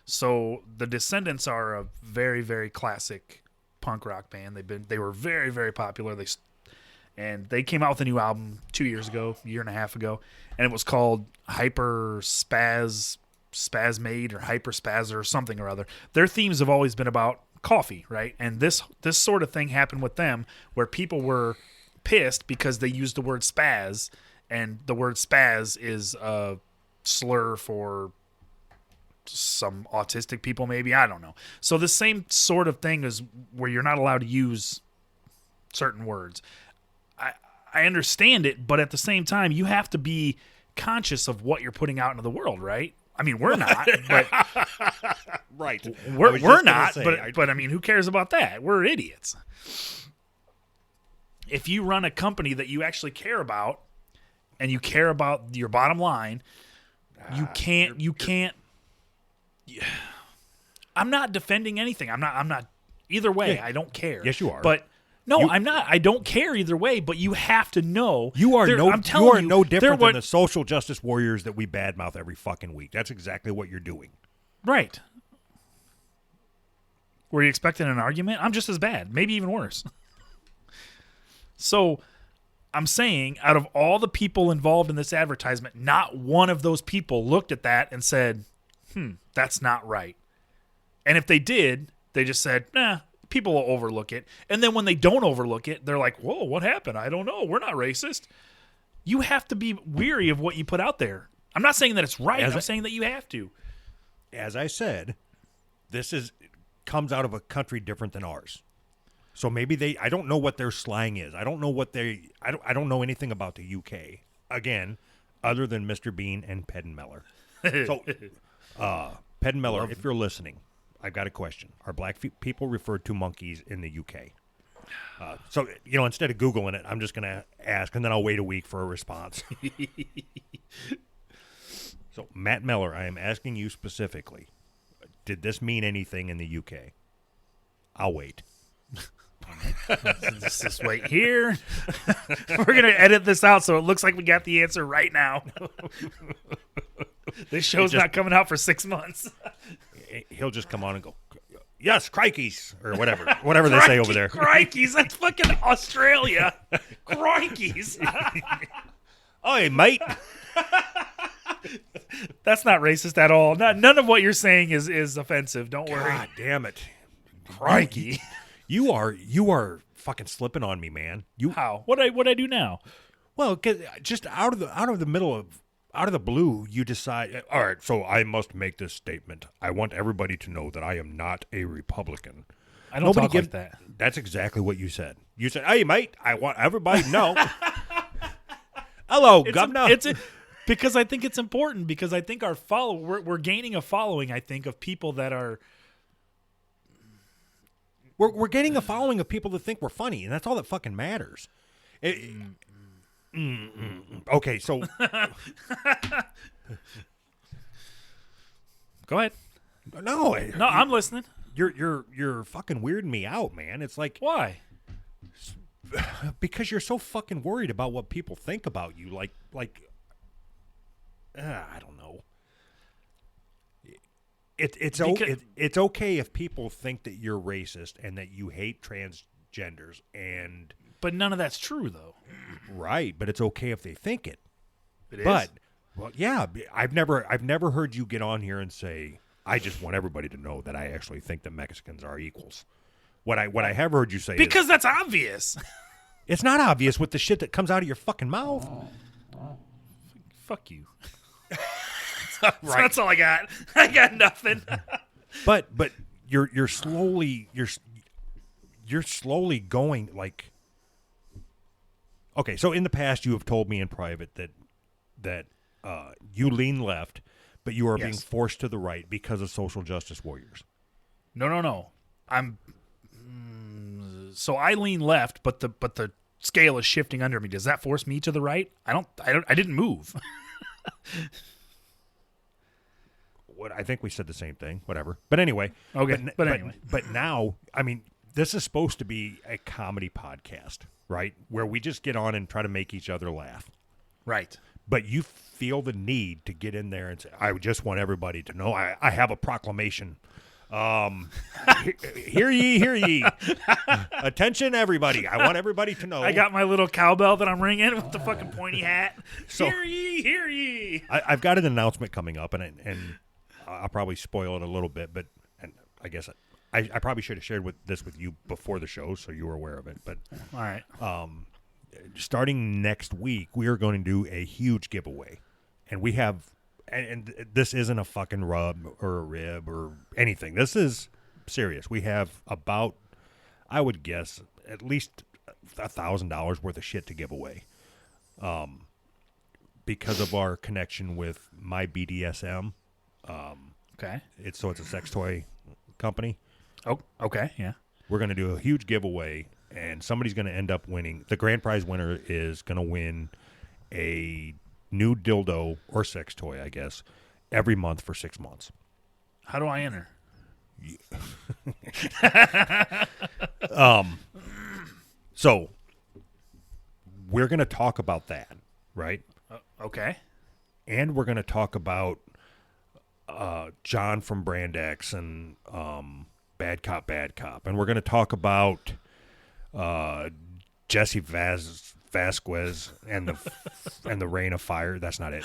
[SPEAKER 3] So The Descendants are a very, very classic punk rock band. They were very, very popular. They came out with a new album 2 years ago, a year and a half ago, and it was called Spasmade or Hyper Spazzer or something or other. Their themes have always been about coffee, right? And this sort of thing happened with them where people were pissed because they used the word spaz, and the word spaz is a slur for some autistic people, maybe. I don't know. So the same sort of thing is where you're not allowed to use certain words. I understand it, but at the same time, you have to be conscious of what you're putting out into the world, right? I mean, we're not, but
[SPEAKER 2] right.
[SPEAKER 3] We're not, but I mean, who cares about that? We're idiots. If you run a company that you actually care about, and you care about your bottom line, you can't. I'm not defending anything. I'm not. Either way,
[SPEAKER 2] Yeah.
[SPEAKER 3] I don't care.
[SPEAKER 2] Yes, you are.
[SPEAKER 3] But no, I'm not. I don't care either way. But you have to know
[SPEAKER 2] You are no different than
[SPEAKER 3] the
[SPEAKER 2] the social justice warriors that we badmouth every fucking week. That's exactly what you're doing.
[SPEAKER 3] Right. Were you expecting an argument? I'm just as bad, maybe even worse. So I'm saying out of all the people involved in this advertisement, not one of those people looked at that and said, that's not right. And if they did, they just said, people will overlook it. And then when they don't overlook it, they're like, whoa, what happened? I don't know. We're not racist. You have to be weary of what you put out there. I'm not saying that it's right. I'm saying that you have to.
[SPEAKER 2] As I said, comes out of a country different than ours. So maybe I don't know what their slang is. I don't know I don't know anything about the UK. Again, other than Mr. Bean and Peddenmeller. So, Peddenmeller, if you're listening, I've got a question. Are black people referred to monkeys in the UK? So, instead of Googling it, I'm just going to ask, and then I'll wait a week for a response. So, Matt Meller, I am asking you specifically, did this mean anything in the UK? I'll wait.
[SPEAKER 3] Just wait here. We're going to edit this out so it looks like we got the answer right now. This show's not coming out for 6 months.
[SPEAKER 2] He'll just come on and go, yes, crikeys, or whatever they say over there.
[SPEAKER 3] Crikeys, that's fucking Australia. Crikeys.
[SPEAKER 2] Oi, mate.
[SPEAKER 3] That's not racist at all. None of what you're saying is offensive. Don't worry.
[SPEAKER 2] God damn it. Crikey. You are fucking slipping on me, man.
[SPEAKER 3] How? What I do now?
[SPEAKER 2] Well, 'cause just out of the blue, you decide, all right, so I must make this statement. I want everybody to know that I am not a Republican.
[SPEAKER 3] I don't talk like that.
[SPEAKER 2] That's exactly what you said. You said, hey, mate, I want everybody to know. Hello, governor.
[SPEAKER 3] Because I think it's important, because I think we're gaining a following, I think, of people that are...
[SPEAKER 2] We're getting a following of people that think we're funny, and that's all that fucking matters. Okay, so
[SPEAKER 3] go ahead.
[SPEAKER 2] No,
[SPEAKER 3] I'm listening.
[SPEAKER 2] You're fucking weirding me out, man. It's like,
[SPEAKER 3] why?
[SPEAKER 2] Because you're so fucking worried about what people think about you. I don't know. It's okay if people think that you're racist and that you hate transgenders,
[SPEAKER 3] but none of that's true, though.
[SPEAKER 2] Right, but it's okay if they think it.
[SPEAKER 3] It is.
[SPEAKER 2] But well, yeah, I've never heard you get on here and say, I just want everybody to know that I actually think that Mexicans are equals. What I have heard you say
[SPEAKER 3] because that's obvious.
[SPEAKER 2] It's not obvious with the shit that comes out of your fucking mouth.
[SPEAKER 3] Fuck you. Right. So that's all I got. I got nothing.
[SPEAKER 2] but you're slowly going like. Okay, so in the past you have told me in private that you lean left, but you are being forced to the right because of social justice warriors.
[SPEAKER 3] No. So I lean left, but the scale is shifting under me. Does that force me to the right? I didn't move.
[SPEAKER 2] What I think we said the same thing. Whatever. But anyway.
[SPEAKER 3] Okay.
[SPEAKER 2] But now, I mean, this is supposed to be a comedy podcast, right? Where we just get on and try to make each other laugh.
[SPEAKER 3] Right.
[SPEAKER 2] But you feel the need to get in there and say, I just want everybody to know I have a proclamation. Hear ye. Attention, everybody. I want everybody to know.
[SPEAKER 3] I got my little cowbell that I'm ringing with the fucking pointy hat. So, hear ye.
[SPEAKER 2] I've got an announcement coming up, and I'll probably spoil it a little bit, but I guess I probably should have shared this with you before the show so you were aware of it. But
[SPEAKER 3] all right.
[SPEAKER 2] Starting next week, we are going to do a huge giveaway, and we have. And this isn't a fucking rub or a rib or anything. This is serious. We have about, I would guess, at least $1,000 worth of shit to give away, because of our connection with my BDSM.
[SPEAKER 3] Okay.
[SPEAKER 2] It's a sex toy company.
[SPEAKER 3] Oh, okay, yeah.
[SPEAKER 2] We're going to do a huge giveaway, and somebody's going to end up winning. The grand prize winner is going to win a new dildo or sex toy, I guess, every month for 6 months.
[SPEAKER 3] How do I enter?
[SPEAKER 2] So we're going to talk about that, right?
[SPEAKER 3] Okay.
[SPEAKER 2] And we're going to talk about John from Brand X and Bad Cop. And we're going to talk about Jesse Vasquez and the Rain of Fire. That's not it.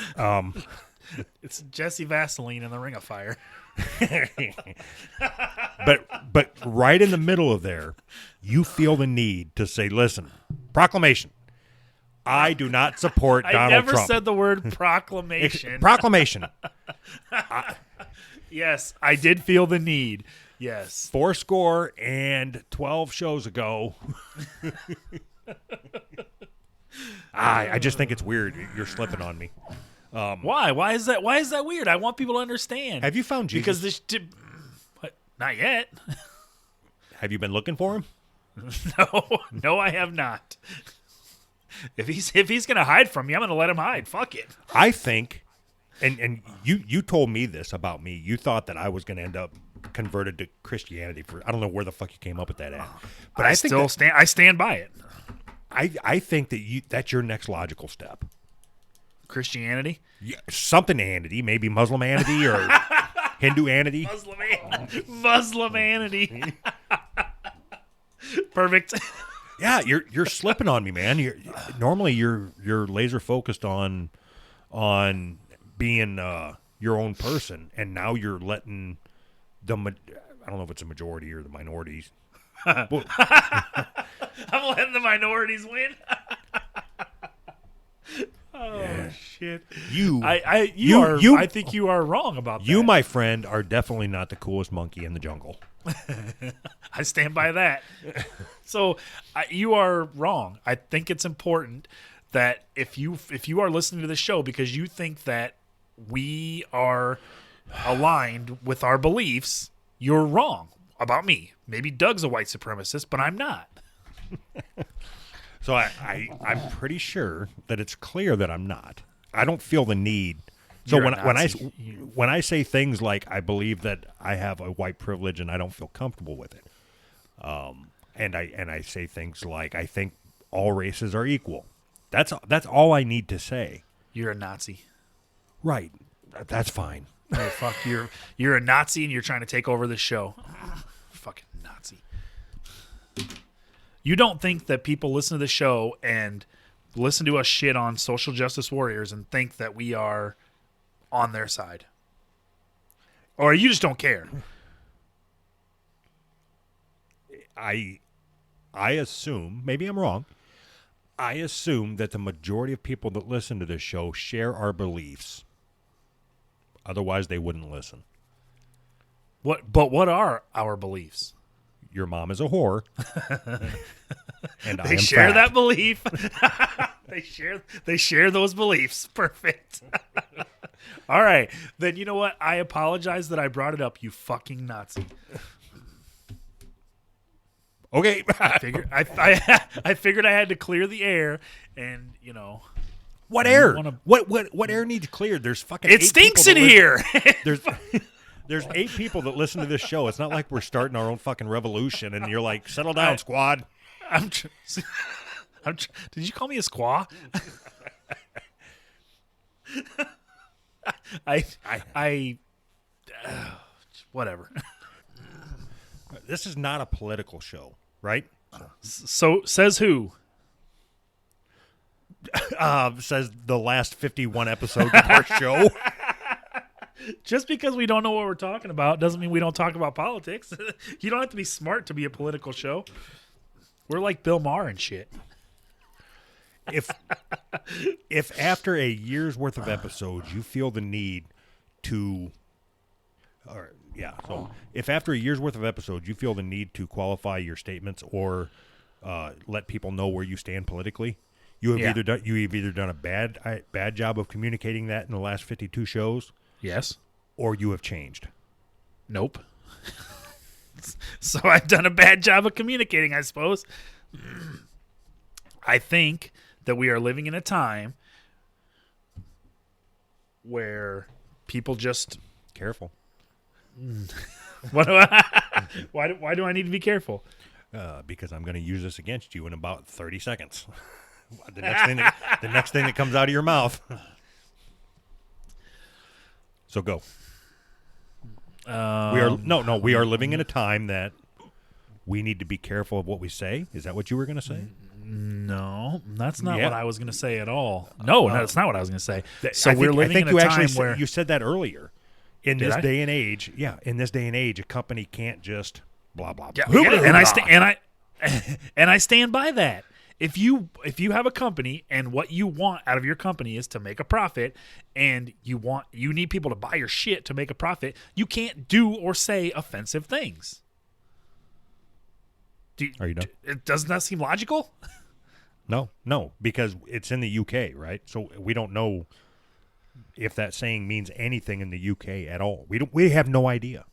[SPEAKER 3] It's Jesse Vaseline and the Ring of Fire.
[SPEAKER 2] But right in the middle of there, you feel the need to say, listen, proclamation. I do not support Donald Trump.
[SPEAKER 3] I never said the word proclamation.
[SPEAKER 2] Proclamation.
[SPEAKER 3] Yes, I did feel the need. Yes.
[SPEAKER 2] 12 shows ago. I just think it's weird. You're slipping on me.
[SPEAKER 3] Why? Why is that weird? I want people to understand.
[SPEAKER 2] Have you found Jesus?
[SPEAKER 3] Because not yet.
[SPEAKER 2] Have you been looking for him?
[SPEAKER 3] No, I have not. If he's gonna hide from me, I'm gonna let him hide. Fuck it.
[SPEAKER 2] I think, and you told me this about me. You thought that I was gonna end up converted to Christianity I don't know where the fuck you came up with that at. But I think
[SPEAKER 3] I stand by it.
[SPEAKER 2] I think that that's your next logical step.
[SPEAKER 3] Christianity?
[SPEAKER 2] Yeah, something-anity, maybe Muslim-anity or Hindu-anity.
[SPEAKER 3] Muslim-anity. Perfect.
[SPEAKER 2] Yeah, you're slipping on me, man. Normally you're laser focused on being your own person, and now you're letting I don't know if it's a majority or the minorities.
[SPEAKER 3] I'm letting the minorities win.
[SPEAKER 2] Yeah.
[SPEAKER 3] Shit.
[SPEAKER 2] I
[SPEAKER 3] think you are wrong about that.
[SPEAKER 2] You, my friend, are definitely not the coolest monkey in the jungle.
[SPEAKER 3] I stand by that. So you are wrong. I think it's important that if you are listening to the show because you think that we are aligned with our beliefs, you're wrong about me. Maybe Doug's a white supremacist, but I'm not.
[SPEAKER 2] So I'm pretty sure that it's clear that I'm not. I don't feel the need. So when I say things like I believe that I have a white privilege and I don't feel comfortable with it, and I say things like I think all races are equal. That's all I need to say.
[SPEAKER 3] You're a Nazi.
[SPEAKER 2] Right. That's fine.
[SPEAKER 3] Oh, fuck, you're a Nazi and you're trying to take over the show. Fucking Nazi. You don't think that people listen to the show and listen to us shit on social justice warriors and think that we are on their side? Or you just don't care?
[SPEAKER 2] I assume, maybe I'm wrong, I assume that the majority of people that listen to this show share our beliefs. Otherwise, they wouldn't listen.
[SPEAKER 3] But what are our beliefs?
[SPEAKER 2] Your mom is a whore. And I am
[SPEAKER 3] share
[SPEAKER 2] fat.
[SPEAKER 3] that belief. They share those beliefs. Perfect. All right. Then you know what? I apologize that I brought it up, you fucking Nazi.
[SPEAKER 2] Okay.
[SPEAKER 3] I figured I had to clear the air, and
[SPEAKER 2] What air? What air needs cleared? There's fucking
[SPEAKER 3] it stinks in here.
[SPEAKER 2] There's 8 people that listen to this show. It's not like we're starting our own fucking revolution, and you're like, settle down, squad.
[SPEAKER 3] Did you call me a squaw? Whatever.
[SPEAKER 2] This is not a political show, right?
[SPEAKER 3] So says who?
[SPEAKER 2] Says the last 51 episodes of our show.
[SPEAKER 3] Just because we don't know what we're talking about doesn't mean we don't talk about politics. You don't have to be smart to be a political show. We're like Bill Maher and shit.
[SPEAKER 2] If after a year's worth of episodes you feel the need to, if after a year's worth of episodes you feel the need to qualify your statements or let people know where you stand politically, you've either done a bad job of communicating that in the last 52 shows.
[SPEAKER 3] Yes.
[SPEAKER 2] Or you have changed.
[SPEAKER 3] Nope. So I've done a bad job of communicating, I suppose. I think that we are living in a time where people just...
[SPEAKER 2] Careful.
[SPEAKER 3] Why do I need to be careful?
[SPEAKER 2] Because I'm going to use this against you in about 30 seconds. The next thing that comes out of your mouth. So go. We are living in a time that we need to be careful of what we say. Is that what you were going to say?
[SPEAKER 3] No, that's not what I was going to say at all. No, that's not what I was going to say. So we're living in a time where
[SPEAKER 2] you said that earlier. in this day and age, a company can't just blah blah blah.
[SPEAKER 3] Yeah, and I stand by that. If you have a company and what you want out of your company is to make a profit, and you need people to buy your shit to make a profit, you can't do or say offensive things.
[SPEAKER 2] Are you done?
[SPEAKER 3] Doesn't that seem logical?
[SPEAKER 2] No, because it's in the UK, right? So we don't know if that saying means anything in the UK at all. We have no idea.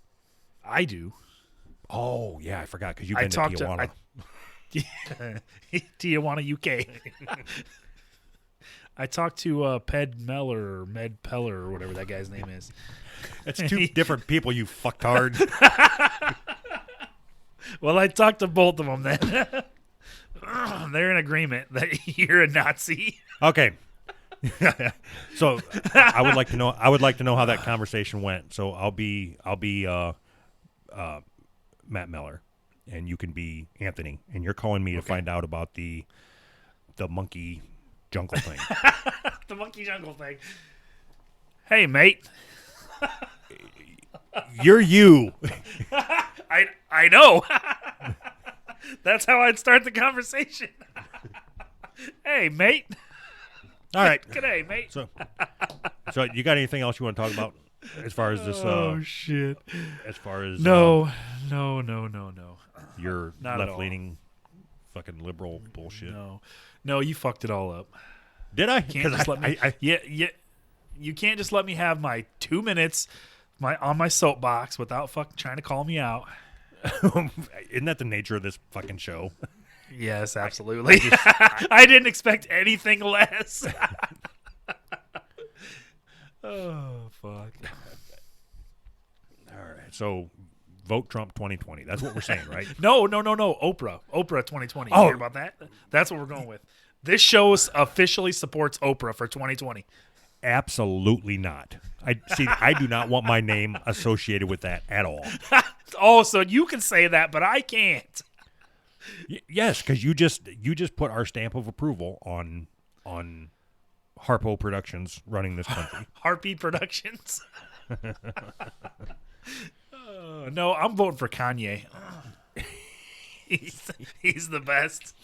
[SPEAKER 3] I do.
[SPEAKER 2] Oh yeah, I forgot because you've been to Tijuana.
[SPEAKER 3] Tijuana, UK. I talked to Med Peller, or whatever that guy's name is.
[SPEAKER 2] It's two different people, you fucktard.
[SPEAKER 3] Well, I talked to both of them then. They're in agreement that you're a Nazi.
[SPEAKER 2] Okay. So I would like to know. I would like to know how that conversation went. So I'll be Matt Meller, and you can be Anthony, and you're calling me to find out about the monkey jungle thing.
[SPEAKER 3] The monkey jungle thing. Hey, mate.
[SPEAKER 2] You're you.
[SPEAKER 3] I know. That's how I'd start the conversation. Hey, mate.
[SPEAKER 2] All right.
[SPEAKER 3] G'day, mate.
[SPEAKER 2] So you got anything else you want to talk about as far as this?
[SPEAKER 3] Oh shit.
[SPEAKER 2] As far as
[SPEAKER 3] no.
[SPEAKER 2] Your
[SPEAKER 3] Not
[SPEAKER 2] left-leaning fucking liberal bullshit.
[SPEAKER 3] No, you fucked it all up.
[SPEAKER 2] Did I?
[SPEAKER 3] Can't just let me. Yeah. You can't just let me have my 2 minutes on my soapbox without fucking trying to call me out.
[SPEAKER 2] Isn't that the nature of this fucking show?
[SPEAKER 3] Yes, absolutely. I didn't expect anything less. Oh, fuck.
[SPEAKER 2] All right. So, vote Trump 2020. That's what we're saying, right?
[SPEAKER 3] No. Oprah 2020. You
[SPEAKER 2] Oh.
[SPEAKER 3] hear about that? That's what we're going with. This show officially supports Oprah for 2020.
[SPEAKER 2] Absolutely not. I do not want my name associated with that at all.
[SPEAKER 3] Oh, so you can say that, but I can't.
[SPEAKER 2] Yes, because you just put our stamp of approval on Harpo Productions running this country.
[SPEAKER 3] Heartbeat Productions. No, I'm voting for Kanye. He's the best.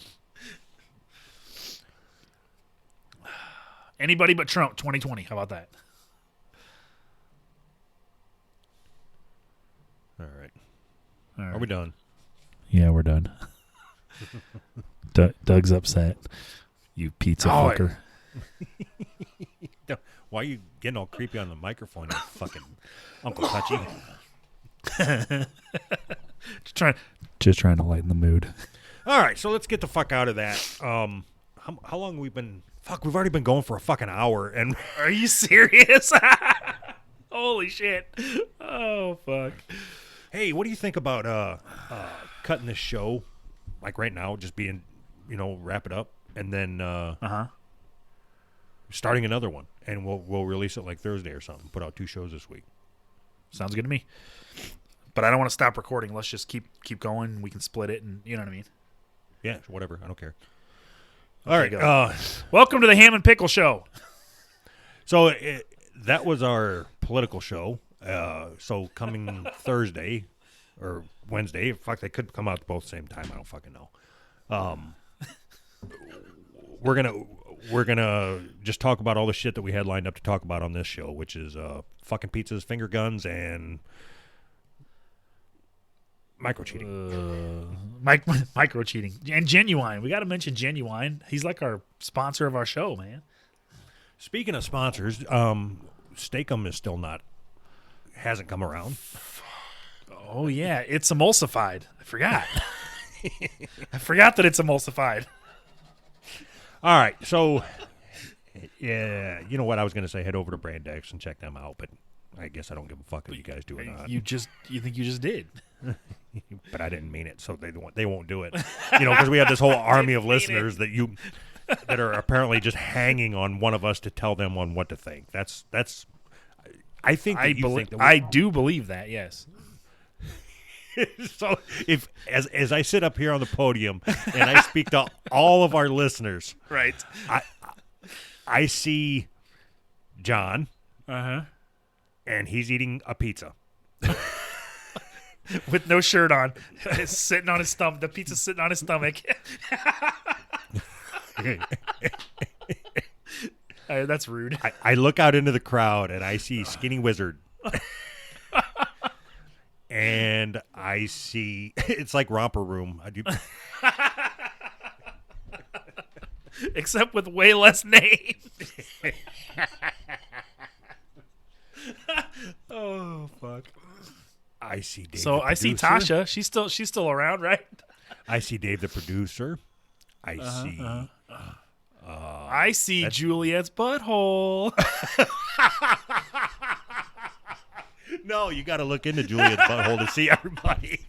[SPEAKER 3] Anybody but Trump 2020. How about that?
[SPEAKER 2] All right. Are we done?
[SPEAKER 3] Yeah, we're done. Doug's upset. You pizza fucker.
[SPEAKER 2] Why are you getting all creepy on the microphone, you fucking Uncle Touchy?
[SPEAKER 3] Just trying to lighten the mood.
[SPEAKER 2] All right, so let's get the fuck out of that. How long have we been? Fuck, we've already been going for a fucking hour. And
[SPEAKER 3] are you serious? Holy shit! Oh fuck.
[SPEAKER 2] Hey, what do you think about cutting this show, like right now, just being, wrap it up, and then starting another one, and we'll release it like Thursday or something. Put out 2 shows this week.
[SPEAKER 3] Sounds good to me. But I don't want to stop recording. Let's just keep going. We can split it, and you know what I mean.
[SPEAKER 2] Yeah, whatever. I don't care. All right.
[SPEAKER 3] Welcome to the Ham and Pickle Show.
[SPEAKER 2] So that was our political show. So coming Thursday or Wednesday, fuck, they could come out both at the same time. I don't fucking know. We're gonna just talk about all the shit that we had lined up to talk about on this show, which is fucking pizzas, finger guns, and micro cheating.
[SPEAKER 3] Micro cheating and Genuine. We got to mention Genuine. He's like our sponsor of our show, man.
[SPEAKER 2] Speaking of sponsors, Steakum hasn't come around.
[SPEAKER 3] Oh yeah, it's emulsified. I forgot. I forgot that it's emulsified.
[SPEAKER 2] All right, so yeah, you know what I was going to say? Head over to Brandex and check them out, but I guess I don't give a fuck if you guys do or not.
[SPEAKER 3] You think you just did?
[SPEAKER 2] But I didn't mean it, so they won't do it. Because we have this whole army of listeners that are apparently just hanging on one of us to tell them on what to think. That's. I think
[SPEAKER 3] I do believe that. Yes.
[SPEAKER 2] So if as I sit up here on the podium and I speak to all of our listeners,
[SPEAKER 3] right?
[SPEAKER 2] I see John.
[SPEAKER 3] Uh-huh.
[SPEAKER 2] and he's eating a pizza.
[SPEAKER 3] With no shirt on. It's sitting on his stomach. The pizza's sitting on his stomach. That's rude.
[SPEAKER 2] I look out into the crowd, and I see Skinny Wizard. And I see, it's like Romper Room.
[SPEAKER 3] Except with way less names. Oh, fuck.
[SPEAKER 2] I see Dave.
[SPEAKER 3] So
[SPEAKER 2] the
[SPEAKER 3] I see
[SPEAKER 2] producer.
[SPEAKER 3] Tasha. She's still around, right?
[SPEAKER 2] I see Dave the producer. I see
[SPEAKER 3] Juliet's butthole.
[SPEAKER 2] No, you got to look into Juliet's butthole to see everybody.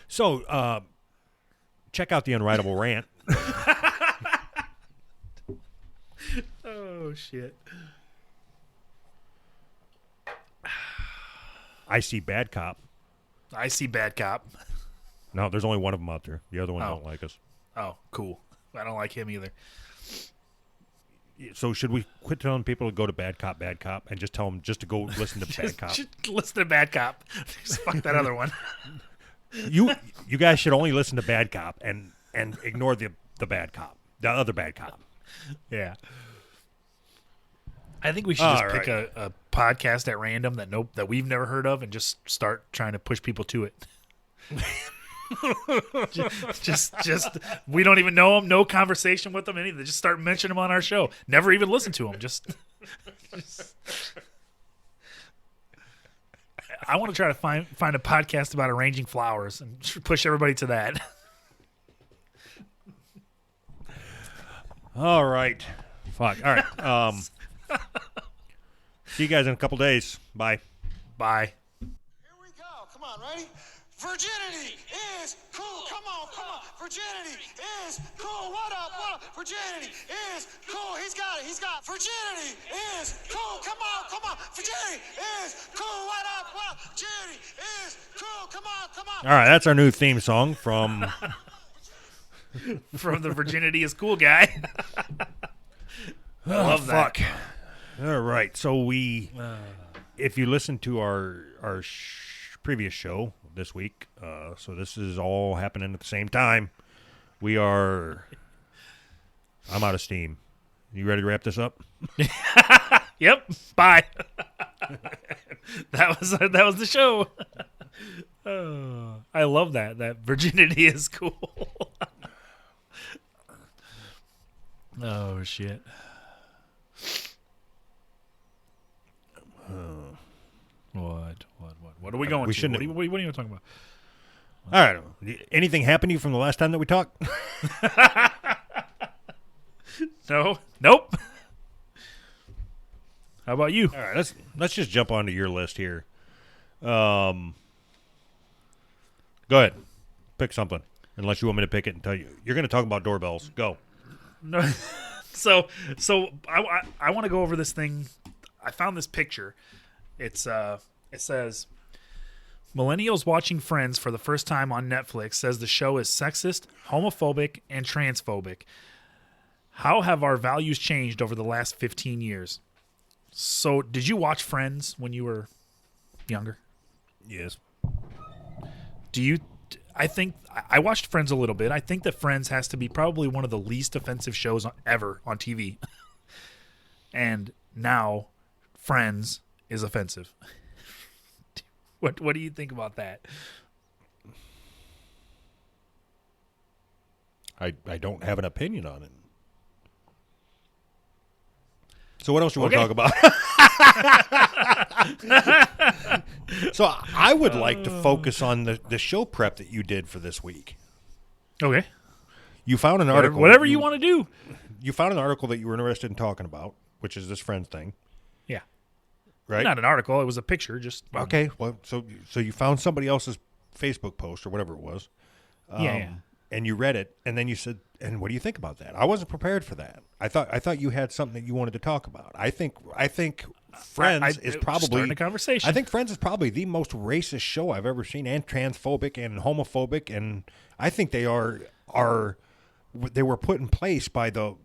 [SPEAKER 2] So, check out the Unwritable Rant.
[SPEAKER 3] Oh, shit.
[SPEAKER 2] I see Bad Cop.
[SPEAKER 3] I see Bad Cop.
[SPEAKER 2] No, there's only one of them out there. The other one don't like us.
[SPEAKER 3] Oh, cool. I don't like him either.
[SPEAKER 2] So should we quit telling people to go to Bad Cop, and just tell them just to go listen to Bad Cop?
[SPEAKER 3] Just listen to Bad Cop. Just fuck that other one.
[SPEAKER 2] You guys should only listen to Bad Cop and ignore the bad cop, the other bad cop.
[SPEAKER 3] Yeah. I think we should just pick a podcast at random that we've never heard of and just start trying to push people to it. just we don't even know them, no conversation with them, anything. Just start mentioning them on our show. Never even listen to them. Just I want to try to find a podcast about arranging flowers and push everybody to that.
[SPEAKER 2] All right. Fuck. All right. See you guys in a couple days. Bye.
[SPEAKER 3] Bye.
[SPEAKER 4] Here we go. Come on, ready? Virginity is cool. Come on. Virginity is cool. What up? Virginity is cool. He's got it. Virginity is cool. Come on. Virginity is cool. What up? Virginity is cool. Come on.
[SPEAKER 2] All right. That's our new theme song from
[SPEAKER 3] the Virginity is Cool guy. I love that.
[SPEAKER 2] Fuck. All right. So if you listen to our previous show this week, so this is all happening at the same time. I'm out of steam. You ready to wrap this up?
[SPEAKER 3] Yep. Bye. That was the show. I love that. That virginity is cool. Oh shit. What are we going to? What are you talking about?
[SPEAKER 2] All right. Anything happened to you from the last time that we talked?
[SPEAKER 3] No. Nope. How about you?
[SPEAKER 2] All right. Let's just jump onto your list here. Go ahead. Pick something. Unless you want me to pick it and tell you. You're going to talk about doorbells. Go.
[SPEAKER 3] No. So I want to go over this thing. I found this picture. It says millennials watching Friends for the first time on Netflix says the show is sexist, homophobic, and transphobic. How have our values changed over the last 15 years? So, did you watch Friends when you were younger?
[SPEAKER 2] Yes.
[SPEAKER 3] I think I watched Friends a little bit. I think that Friends has to be probably one of the least offensive shows ever on TV. And now Friends is offensive. What do you think about that?
[SPEAKER 2] I don't have an opinion on it. So what else do you want to talk about? So I would like to focus on the show prep that you did for this week.
[SPEAKER 3] Okay.
[SPEAKER 2] You found an article.
[SPEAKER 3] Whatever you want to do.
[SPEAKER 2] You found an article that you were interested in talking about, which is this Friends thing.
[SPEAKER 3] Yeah.
[SPEAKER 2] Right?
[SPEAKER 3] Not an article. It was a picture. Just
[SPEAKER 2] okay. Well, so you found somebody else's Facebook post or whatever it was.
[SPEAKER 3] Yeah.
[SPEAKER 2] And you read it, and then you said, "And what do you think about that?" I wasn't prepared for that. I thought you had something that you wanted to talk about. I think Friends is probably
[SPEAKER 3] starting a conversation.
[SPEAKER 2] I think Friends is probably the most racist show I've ever seen, and transphobic and homophobic, and I think they were put in place by the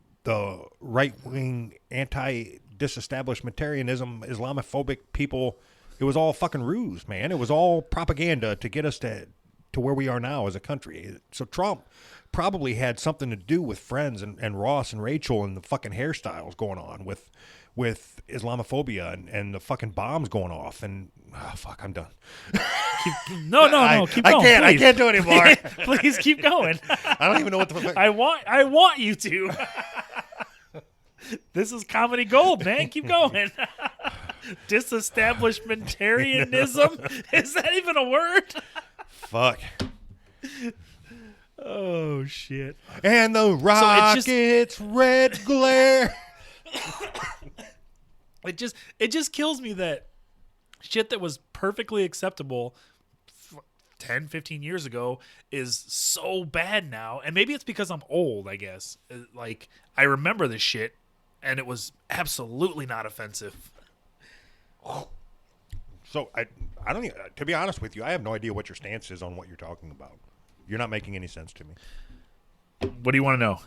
[SPEAKER 2] right wing anti-disestablishmentarianism Islamophobic people. It was all fucking ruse, man. It was all propaganda to get us to where we are now as a country. So Trump probably had something to do with Friends and Ross and Rachel and the fucking hairstyles going on with Islamophobia and the fucking bombs going off. And fuck, I'm done.
[SPEAKER 3] No, keep going.
[SPEAKER 2] I can't do it anymore.
[SPEAKER 3] Please keep going.
[SPEAKER 2] I don't even know what the fuck.
[SPEAKER 3] I want you to. This is comedy gold, man. Keep going. Disestablishmentarianism? Is that even a word?
[SPEAKER 2] Fuck.
[SPEAKER 3] Oh shit.
[SPEAKER 2] And the rocket's red glare.
[SPEAKER 3] It just kills me that shit that was perfectly acceptable 10, 15 years ago is so bad now. And maybe it's because I'm old, I guess. Like, I remember this shit, and it was absolutely not offensive.
[SPEAKER 2] So I don't even, to be honest with you, I have no idea what your stance is on what you're talking about. You're not making any sense to me.
[SPEAKER 3] What do you want to know?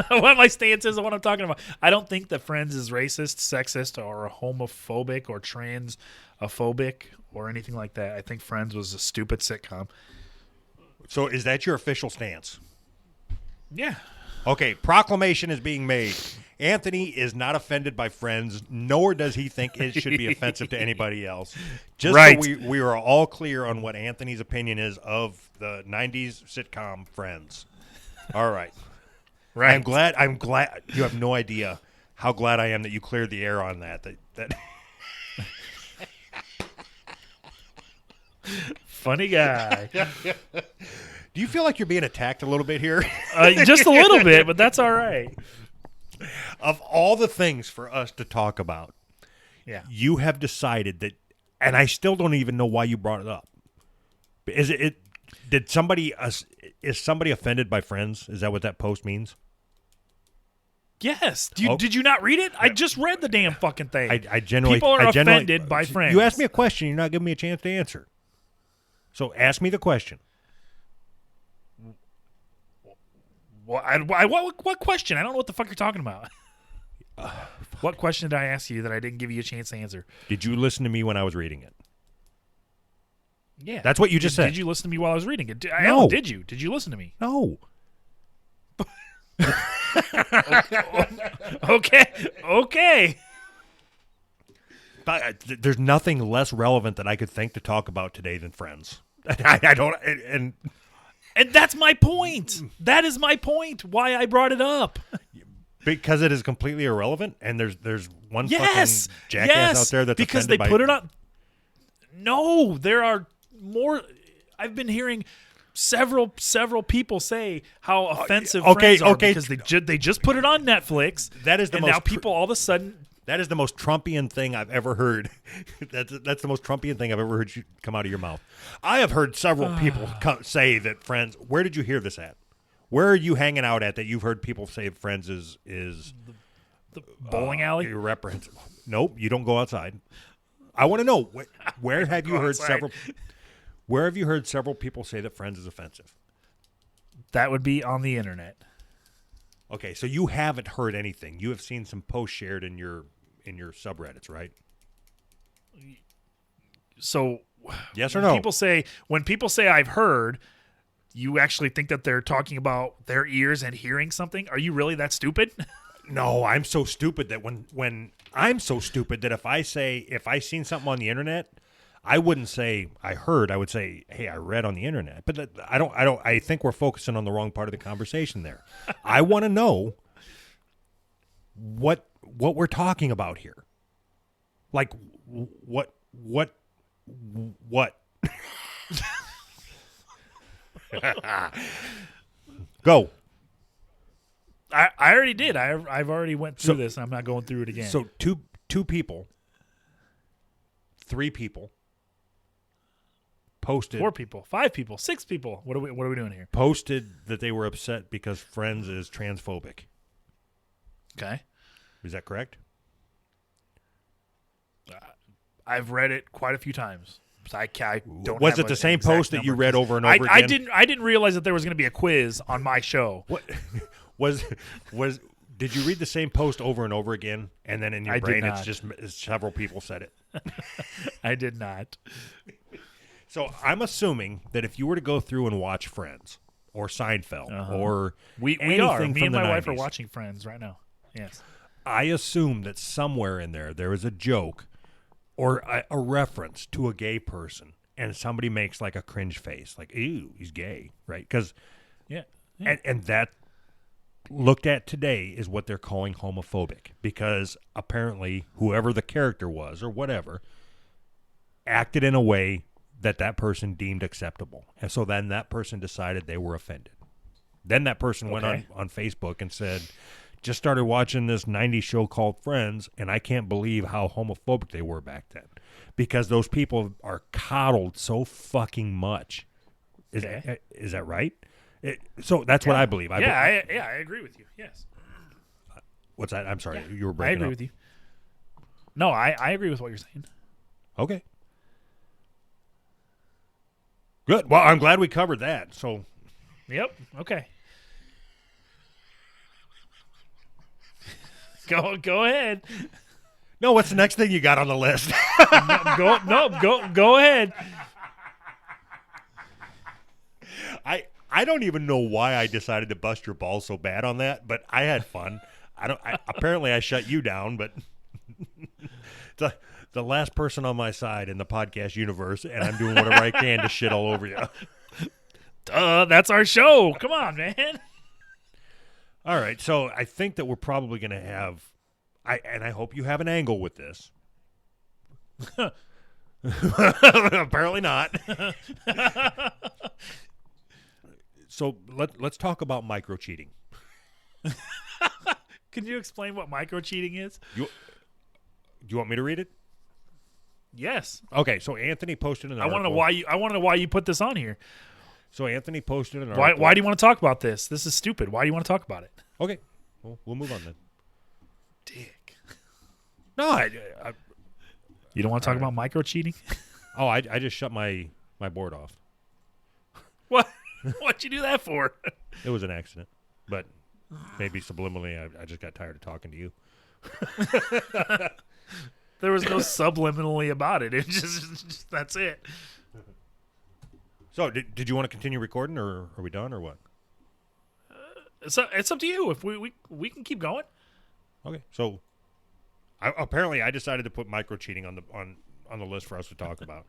[SPEAKER 3] What my stance is on what I'm talking about. I don't think that Friends is racist, sexist, or homophobic, or transphobic, or anything like that. I think Friends was a stupid sitcom.
[SPEAKER 2] So is that your official stance?
[SPEAKER 3] Yeah.
[SPEAKER 2] Okay, proclamation is being made. Anthony is not offended by Friends, nor does he think it should be offensive to anybody else. Just
[SPEAKER 3] right.
[SPEAKER 2] So we are all clear on what Anthony's opinion is of the 90s sitcom Friends. All right.
[SPEAKER 3] Right.
[SPEAKER 2] I'm glad you have no idea how glad I am that you cleared the air on that.
[SPEAKER 3] Funny guy.
[SPEAKER 2] Do you feel like you're being attacked a little bit here?
[SPEAKER 3] Just a little bit, but that's all right.
[SPEAKER 2] Of all the things for us to talk about,
[SPEAKER 3] yeah,
[SPEAKER 2] you have decided that, and I still don't even know why you brought it up. Is somebody offended by Friends? Is that what that post means?
[SPEAKER 3] Yes. Did you not read it? I just read the damn fucking thing. People are offended by Friends.
[SPEAKER 2] You asked me a question. You're not giving me a chance to answer. So ask me the question.
[SPEAKER 3] What question? I don't know what the fuck you're talking about. What question did I ask you that I didn't give you a chance to answer?
[SPEAKER 2] Did you listen to me when I was reading it?
[SPEAKER 3] Yeah.
[SPEAKER 2] That's what you just said.
[SPEAKER 3] Did you listen to me while I was reading it?
[SPEAKER 2] No.
[SPEAKER 3] Did you? Did you listen to me?
[SPEAKER 2] No.
[SPEAKER 3] Okay.
[SPEAKER 2] But there's nothing less relevant that I could think to talk about today than Friends. I don't, and
[SPEAKER 3] that's my point. That is my point. Why I brought it up.
[SPEAKER 2] Because it is completely irrelevant, and there's one fucking jackass out there that's
[SPEAKER 3] because they put it on. No, there are more. I've been hearing several people say how offensive Friends are because they just put it on Netflix.
[SPEAKER 2] That is the most.
[SPEAKER 3] Now people all of a sudden.
[SPEAKER 2] That is the most Trumpian thing I've ever heard. That's the most Trumpian thing I've ever heard you come out of your mouth. I have heard several people say that Friends. Where did you hear this at? Where are you hanging out at that you've heard people say Friends is
[SPEAKER 3] the bowling alley?
[SPEAKER 2] Reprehensible. Nope, you don't go outside. I want to know where have you heard several. Where have you heard several people say that Friends is offensive?
[SPEAKER 3] That would be on the internet.
[SPEAKER 2] Okay, so you haven't heard anything. You have seen some posts shared in your subreddits, right?
[SPEAKER 3] So,
[SPEAKER 2] yes or no?
[SPEAKER 3] When people say I've heard, you actually think that they're talking about their ears and hearing something? Are you really that stupid?
[SPEAKER 2] No, I'm so stupid that when I'm so stupid that if I seen something on the internet, I wouldn't say I heard. I would say, "Hey, I read on the internet." But I don't. I think we're focusing on the wrong part of the conversation there. I want to know what we're talking about here. Like what? Go.
[SPEAKER 3] I already did. I've already went through this. I'm not going through it again.
[SPEAKER 2] So two people, 3 people. Posted
[SPEAKER 3] 4 people, 5 people, 6 people. What are we doing here?
[SPEAKER 2] Posted that they were upset because Friends is transphobic.
[SPEAKER 3] Okay.
[SPEAKER 2] Is that correct?
[SPEAKER 3] I've read it quite a few times. I don't.
[SPEAKER 2] Was
[SPEAKER 3] have
[SPEAKER 2] it the
[SPEAKER 3] an
[SPEAKER 2] same
[SPEAKER 3] exact
[SPEAKER 2] post that you
[SPEAKER 3] number.
[SPEAKER 2] read over and over again?
[SPEAKER 3] I didn't realize that there was going to be a quiz on my show.
[SPEAKER 2] What was did you read the same post over and over again, and then in your
[SPEAKER 3] I did
[SPEAKER 2] brain
[SPEAKER 3] not.
[SPEAKER 2] it's just several people said it?
[SPEAKER 3] I did not.
[SPEAKER 2] So I'm assuming that if you were to go through and watch Friends or Seinfeld or
[SPEAKER 3] We
[SPEAKER 2] anything
[SPEAKER 3] are.
[SPEAKER 2] from
[SPEAKER 3] Me and
[SPEAKER 2] the
[SPEAKER 3] my wife are
[SPEAKER 2] 90s,
[SPEAKER 3] watching Friends right now. Yes.
[SPEAKER 2] I assume that somewhere in there is a joke or a reference to a gay person, and somebody makes like a cringe face, like "ew, he's gay," right? Because
[SPEAKER 3] Yeah.
[SPEAKER 2] and that looked at today is what they're calling homophobic, because apparently whoever the character was or whatever acted in a way that person deemed acceptable, and so then that person decided they were offended. Then that person went on Facebook and said, just started watching this 90s show called Friends, and I can't believe how homophobic they were back then, because those people are coddled so fucking much. Is that right? So that's what I believe.
[SPEAKER 3] I agree with you. Yes.
[SPEAKER 2] What's that? I'm sorry, you were
[SPEAKER 3] I
[SPEAKER 2] breaking
[SPEAKER 3] agree
[SPEAKER 2] up.
[SPEAKER 3] with you. No, I agree with what you're saying.
[SPEAKER 2] Okay. Good. Well, I'm glad we covered that. So,
[SPEAKER 3] Yep. Okay. Go ahead.
[SPEAKER 2] no, what's the next thing you got on the list?
[SPEAKER 3] Go ahead.
[SPEAKER 2] I don't even know why I decided to bust your balls so bad on that, but I had fun. Apparently I shut you down, but the last person on my side in the podcast universe, and I'm doing whatever I can to shit all over you.
[SPEAKER 3] That's our show. Come on, man.
[SPEAKER 2] All right, so I think that we're probably going to have, I hope you have an angle with this. Apparently not. So let's talk about micro cheating.
[SPEAKER 3] Can you explain what micro cheating is?
[SPEAKER 2] Do you want me to read it?
[SPEAKER 3] Yes.
[SPEAKER 2] Okay, so Anthony posted an
[SPEAKER 3] I
[SPEAKER 2] article.
[SPEAKER 3] want to know why you put this on here.
[SPEAKER 2] So Anthony posted an article.
[SPEAKER 3] Why do you want to talk about this? This is stupid. Why do you want to talk about it?
[SPEAKER 2] Okay, well, we'll move on then.
[SPEAKER 3] Dick.
[SPEAKER 2] No,
[SPEAKER 3] You don't want to talk about micro cheating?
[SPEAKER 2] I just shut my board off.
[SPEAKER 3] What? What'd you do that for?
[SPEAKER 2] It was an accident, but maybe subliminally I just got tired of talking to you.
[SPEAKER 3] There was no subliminally about it. It just that's it.
[SPEAKER 2] So did you want to continue recording, or are we done, or what?
[SPEAKER 3] It's up to you. If we can keep going.
[SPEAKER 2] Okay, so apparently I decided to put micro cheating on the list for us to talk about.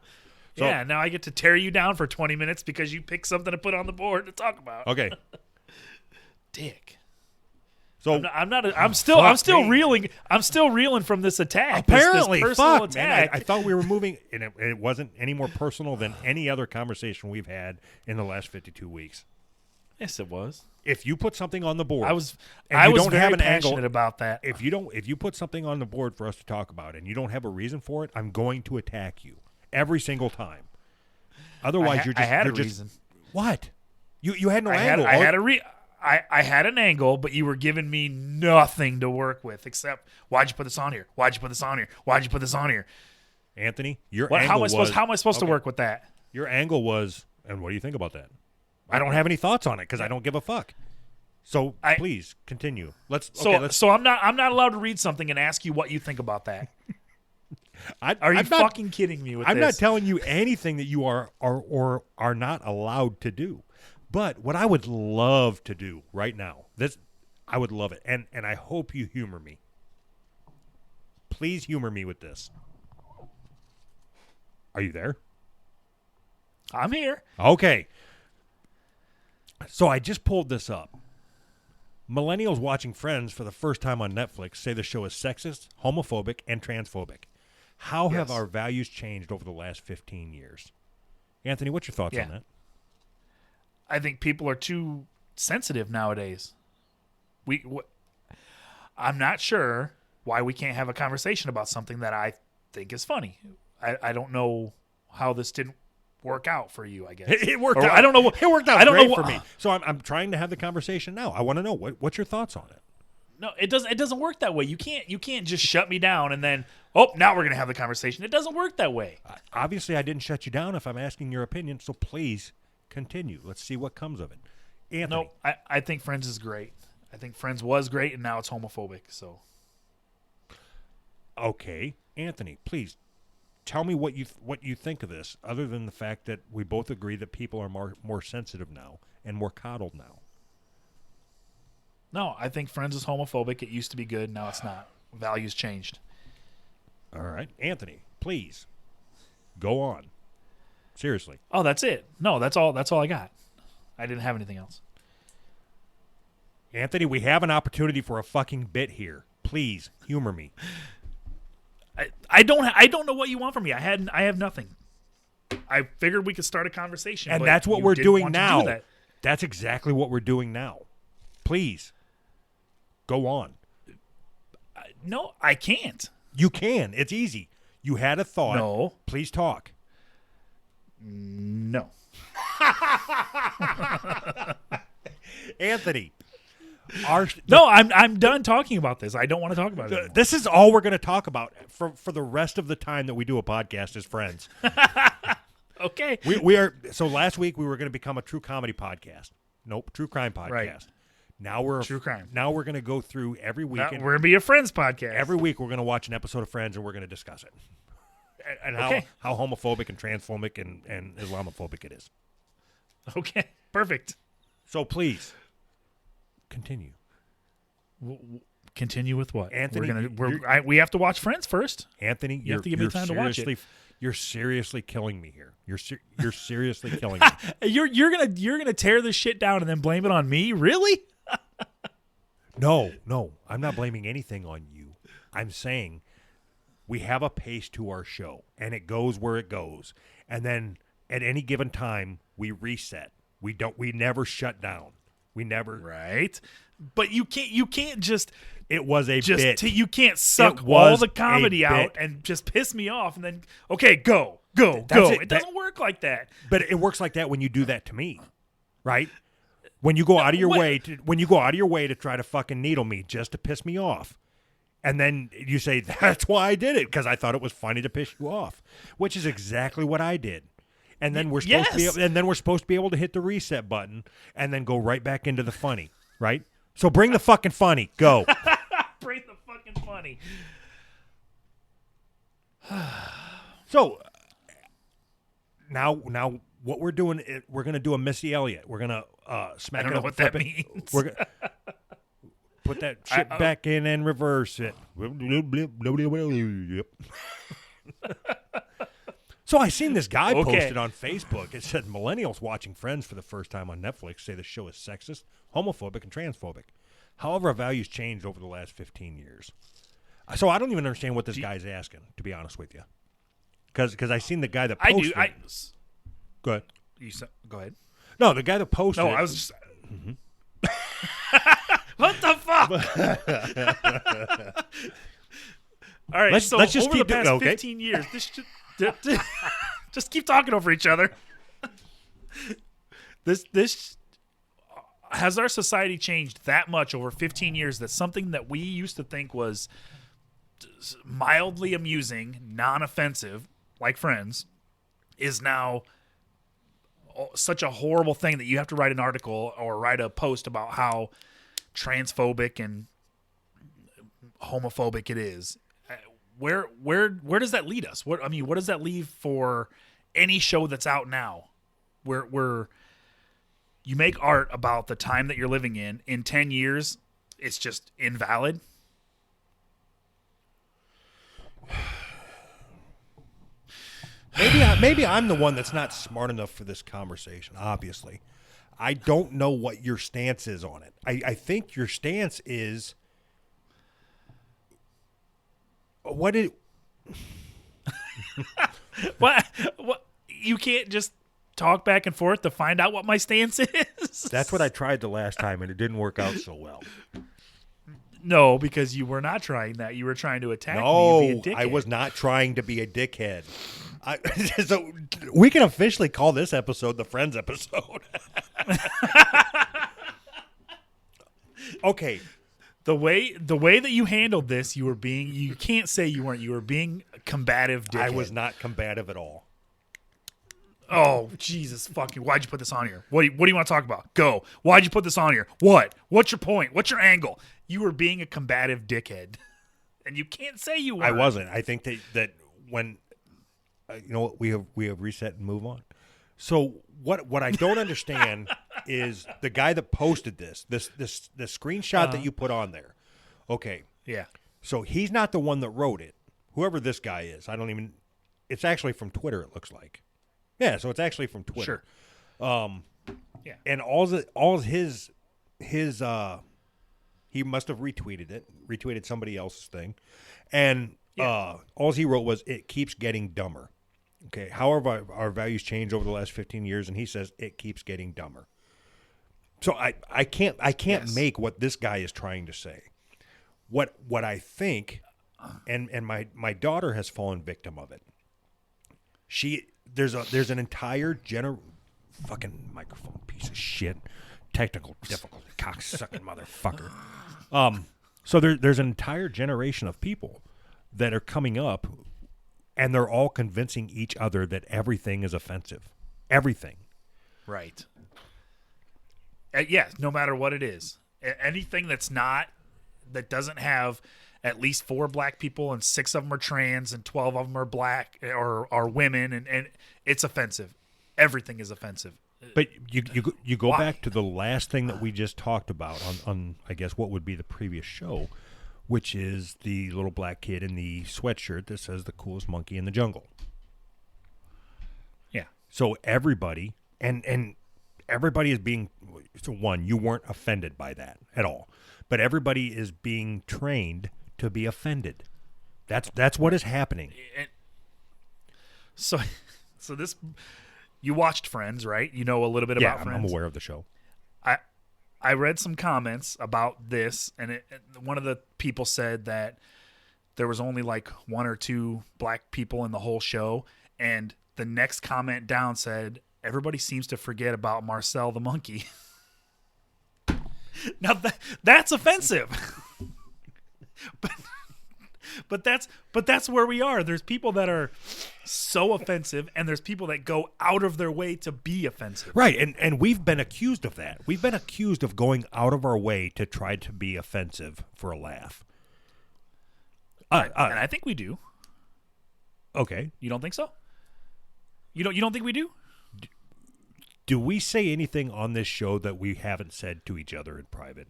[SPEAKER 2] So,
[SPEAKER 3] yeah, now I get to tear you down for 20 minutes because you picked something to put on the board to talk about.
[SPEAKER 2] Okay.
[SPEAKER 3] Dick.
[SPEAKER 2] So
[SPEAKER 3] I'm still reeling. I'm still reeling from this attack.
[SPEAKER 2] Apparently,
[SPEAKER 3] this personal
[SPEAKER 2] fuck,
[SPEAKER 3] attack.
[SPEAKER 2] man. I thought we were moving, and it wasn't any more personal than any other conversation we've had in the last 52 weeks.
[SPEAKER 3] Yes, it was.
[SPEAKER 2] If you put something on the board,
[SPEAKER 3] I was
[SPEAKER 2] don't
[SPEAKER 3] very
[SPEAKER 2] have an
[SPEAKER 3] passionate
[SPEAKER 2] angle
[SPEAKER 3] about that.
[SPEAKER 2] If you put something on the board for us to talk about, and you don't have a reason for it, I'm going to attack you every single time. Otherwise,
[SPEAKER 3] I had a reason.
[SPEAKER 2] What? You had no angle.
[SPEAKER 3] I had an angle, but you were giving me nothing to work with except why'd you put this on here? Why'd you put this on here? Why'd you put this on here?
[SPEAKER 2] Anthony, your
[SPEAKER 3] How
[SPEAKER 2] angle
[SPEAKER 3] am I supposed to work with that?
[SPEAKER 2] Your angle was, and what do you think about that? I don't have any thoughts on it because I don't give a fuck. So please continue.
[SPEAKER 3] So I'm not allowed to read something and ask you what you think about that. Are you fucking kidding me with this?
[SPEAKER 2] I'm not telling you anything that you are or are not allowed to do. But what I would love to do right now, I would love it, and I hope you humor me. Please humor me with this. Are you there?
[SPEAKER 3] I'm here.
[SPEAKER 2] Okay. So I just pulled this up. Millennials watching Friends for the first time on Netflix say the show is sexist, homophobic, and transphobic. How have our values changed over the last 15 years? Anthony, what's your thoughts on that?
[SPEAKER 3] I think people are too sensitive nowadays. I'm not sure why we can't have a conversation about something that I think is funny. I don't know how this didn't work out for you, I guess.
[SPEAKER 2] It worked out.
[SPEAKER 3] I don't know what
[SPEAKER 2] it worked out.
[SPEAKER 3] I don't
[SPEAKER 2] great
[SPEAKER 3] know
[SPEAKER 2] for me. So I'm trying to have the conversation now. I want to know what's your thoughts on it.
[SPEAKER 3] No, it doesn't work that way. You can't just shut me down and then oh, now we're going to have the conversation. It doesn't work that way.
[SPEAKER 2] Obviously, I didn't shut you down if I'm asking your opinion, so please continue. Let's see what comes of it. Anthony.
[SPEAKER 3] No, I think Friends is great. I think Friends was great, and now it's homophobic. So,
[SPEAKER 2] Okay, Anthony, please tell me what you think of this, other than the fact that we both agree that people are more sensitive now and more coddled now.
[SPEAKER 3] no, I think Friends is homophobic. It used to be good. Now it's not. Values changed.
[SPEAKER 2] All right, Anthony, please go on. Seriously.
[SPEAKER 3] Oh, that's it. No, that's all I got. I didn't have anything else.
[SPEAKER 2] Anthony, we have an opportunity for a fucking bit here. Please humor me.
[SPEAKER 3] I don't know what you want from me. I have nothing. I figured we could start a conversation,
[SPEAKER 2] And
[SPEAKER 3] but
[SPEAKER 2] that's what
[SPEAKER 3] you
[SPEAKER 2] we're
[SPEAKER 3] didn't
[SPEAKER 2] doing
[SPEAKER 3] want to
[SPEAKER 2] now.
[SPEAKER 3] do that.
[SPEAKER 2] That's exactly what we're doing now. Please go on.
[SPEAKER 3] No, I can't.
[SPEAKER 2] You can. It's easy. You had a thought.
[SPEAKER 3] No.
[SPEAKER 2] Please talk.
[SPEAKER 3] No.
[SPEAKER 2] Anthony.
[SPEAKER 3] No, I'm done talking about this. I don't want to talk about it anymore.
[SPEAKER 2] This is all we're going to talk about for the rest of the time that we do a podcast as friends.
[SPEAKER 3] Okay.
[SPEAKER 2] We are. So last week we were going to become a true comedy podcast. Nope, true crime podcast.
[SPEAKER 3] Right.
[SPEAKER 2] Now we're
[SPEAKER 3] True crime.
[SPEAKER 2] Now we're going to go through every week.
[SPEAKER 3] We're going to be a Friends podcast.
[SPEAKER 2] Every week we're going to watch an episode of Friends and we're going to discuss it. And
[SPEAKER 3] Okay.
[SPEAKER 2] how homophobic and transphobic and Islamophobic it is.
[SPEAKER 3] Okay. Perfect.
[SPEAKER 2] So please continue.
[SPEAKER 3] Continue with what?
[SPEAKER 2] Anthony,
[SPEAKER 3] we have to watch Friends first.
[SPEAKER 2] Anthony,
[SPEAKER 3] You have to give me time to watch it.
[SPEAKER 2] You're seriously killing me here. You're seriously killing me.
[SPEAKER 3] You're gonna tear this shit down and then blame it on me? Really?
[SPEAKER 2] No, I'm not blaming anything on you. I'm saying we have a pace to our show, and it goes where it goes. And then at any given time, we reset. We never shut down. We never.
[SPEAKER 3] Right. But you can't just.
[SPEAKER 2] It was a bit.
[SPEAKER 3] You can't suck
[SPEAKER 2] It was
[SPEAKER 3] all the comedy
[SPEAKER 2] a
[SPEAKER 3] out
[SPEAKER 2] bit.
[SPEAKER 3] and just piss me off and then okay, go.
[SPEAKER 2] That's it.
[SPEAKER 3] It doesn't work like that.
[SPEAKER 2] But it works like that when you do that to me, right? When you go out of your way to try to fucking needle me just to piss me off. And then you say, that's why I did it, because I thought it was funny to piss you off, which is exactly what I did. And then we're supposed to be able to hit the reset button and then go right back into the funny, right? So bring the fucking funny. Go.
[SPEAKER 3] Bring the fucking funny.
[SPEAKER 2] So now what we're doing, we're going to do a Missy Elliott. We're going to smack
[SPEAKER 3] I don't
[SPEAKER 2] it
[SPEAKER 3] know
[SPEAKER 2] up,
[SPEAKER 3] what
[SPEAKER 2] flip
[SPEAKER 3] that
[SPEAKER 2] it.
[SPEAKER 3] means.
[SPEAKER 2] We're gonna put that shit back in and reverse it. So I seen this guy posted on Facebook. It said millennials watching Friends for the first time on Netflix say the show is sexist, homophobic, and transphobic. However, our values changed over the last 15 years. So I don't even understand what this guy's asking, to be honest with you. Because I seen the guy that posted
[SPEAKER 3] I
[SPEAKER 2] it.
[SPEAKER 3] do.
[SPEAKER 2] Go ahead.
[SPEAKER 3] Go ahead.
[SPEAKER 2] No, the guy that posted
[SPEAKER 3] No,
[SPEAKER 2] it.
[SPEAKER 3] I was just. What the fuck? All right,
[SPEAKER 2] Let's just
[SPEAKER 3] over
[SPEAKER 2] keep
[SPEAKER 3] the past
[SPEAKER 2] doing- okay.
[SPEAKER 3] 15 years, this should, just keep talking over each other. This has our society changed that much over 15 years that something that we used to think was mildly amusing, non-offensive, like Friends, is now such a horrible thing that you have to write an article or write a post about how transphobic and homophobic it is. Where does that lead us? What does that leave for any show that's out now? Where you make art about the time that you're living in 10 years, it's just invalid.
[SPEAKER 2] Maybe I'm the one that's not smart enough for this conversation, obviously. I don't know what your stance is on it. I think your stance is what
[SPEAKER 3] You can't just talk back and forth to find out what my stance is.
[SPEAKER 2] That's what I tried the last time and it didn't work out so well.
[SPEAKER 3] No, because you were not trying that. You were trying to attack me.
[SPEAKER 2] No,
[SPEAKER 3] And be a dickhead.
[SPEAKER 2] I was not trying to be a dickhead. So we can officially call this episode the Friends episode. Okay.
[SPEAKER 3] The way that you handled this, you can't say you weren't. You were being combative, dickhead.
[SPEAKER 2] I was not combative at all.
[SPEAKER 3] Oh, Jesus fucking. Why'd you put this on here? What do you want to talk about? Go. Why'd you put this on here? What? What's your point? What's your angle? You were being a combative dickhead. And you can't say you were.
[SPEAKER 2] I wasn't. I think that when you know what, we have reset and move on. So what I don't understand is the guy that posted this screenshot that you put on there. Okay.
[SPEAKER 3] Yeah.
[SPEAKER 2] So he's not the one that wrote it. Whoever this guy is, it's actually from Twitter, it looks like. Yeah, so it's actually from Twitter.
[SPEAKER 3] Sure.
[SPEAKER 2] Yeah. And all his he must have retweeted somebody else's thing. And all he wrote was, "It keeps getting dumber." Okay. However, our values changed over the last 15 years, and he says it keeps getting dumber. So I can't make what this guy is trying to say. What I think, and my daughter has fallen victim of it. There's an entire fucking microphone piece of shit, technical difficulty, cocksucking motherfucker. So there's an entire generation of people that are coming up, and they're all convincing each other that everything is offensive. Everything.
[SPEAKER 3] Right. Yeah, no matter what it is. Anything that doesn't have at least 4 black people and 6 of them are trans and 12 of them are black or are women, and it's offensive. Everything is offensive.
[SPEAKER 2] But you go back to the last thing that we just talked about on I guess what would be the previous show, which is the little black kid in the sweatshirt that says the coolest monkey in the jungle.
[SPEAKER 3] Yeah.
[SPEAKER 2] So everybody and everybody is being, so one, you weren't offended by that at all, but everybody is being trained to be offended. That's what is happening.
[SPEAKER 3] So this, you watched Friends, right? You know a little bit about Friends.
[SPEAKER 2] I'm aware of the show.
[SPEAKER 3] I read some comments about this, and one of the people said that there was only like 1 or 2 black people in the whole show, and the next comment down said, everybody seems to forget about Marcel the monkey. Now that's offensive. But that's where we are. There's people that are so offensive, and there's people that go out of their way to be offensive.
[SPEAKER 2] Right, and we've been accused of that. We've been accused of going out of our way to try to be offensive for a laugh.
[SPEAKER 3] And I think we do.
[SPEAKER 2] Okay.
[SPEAKER 3] You don't think so? You don't think we do?
[SPEAKER 2] Do we say anything on this show that we haven't said to each other in private?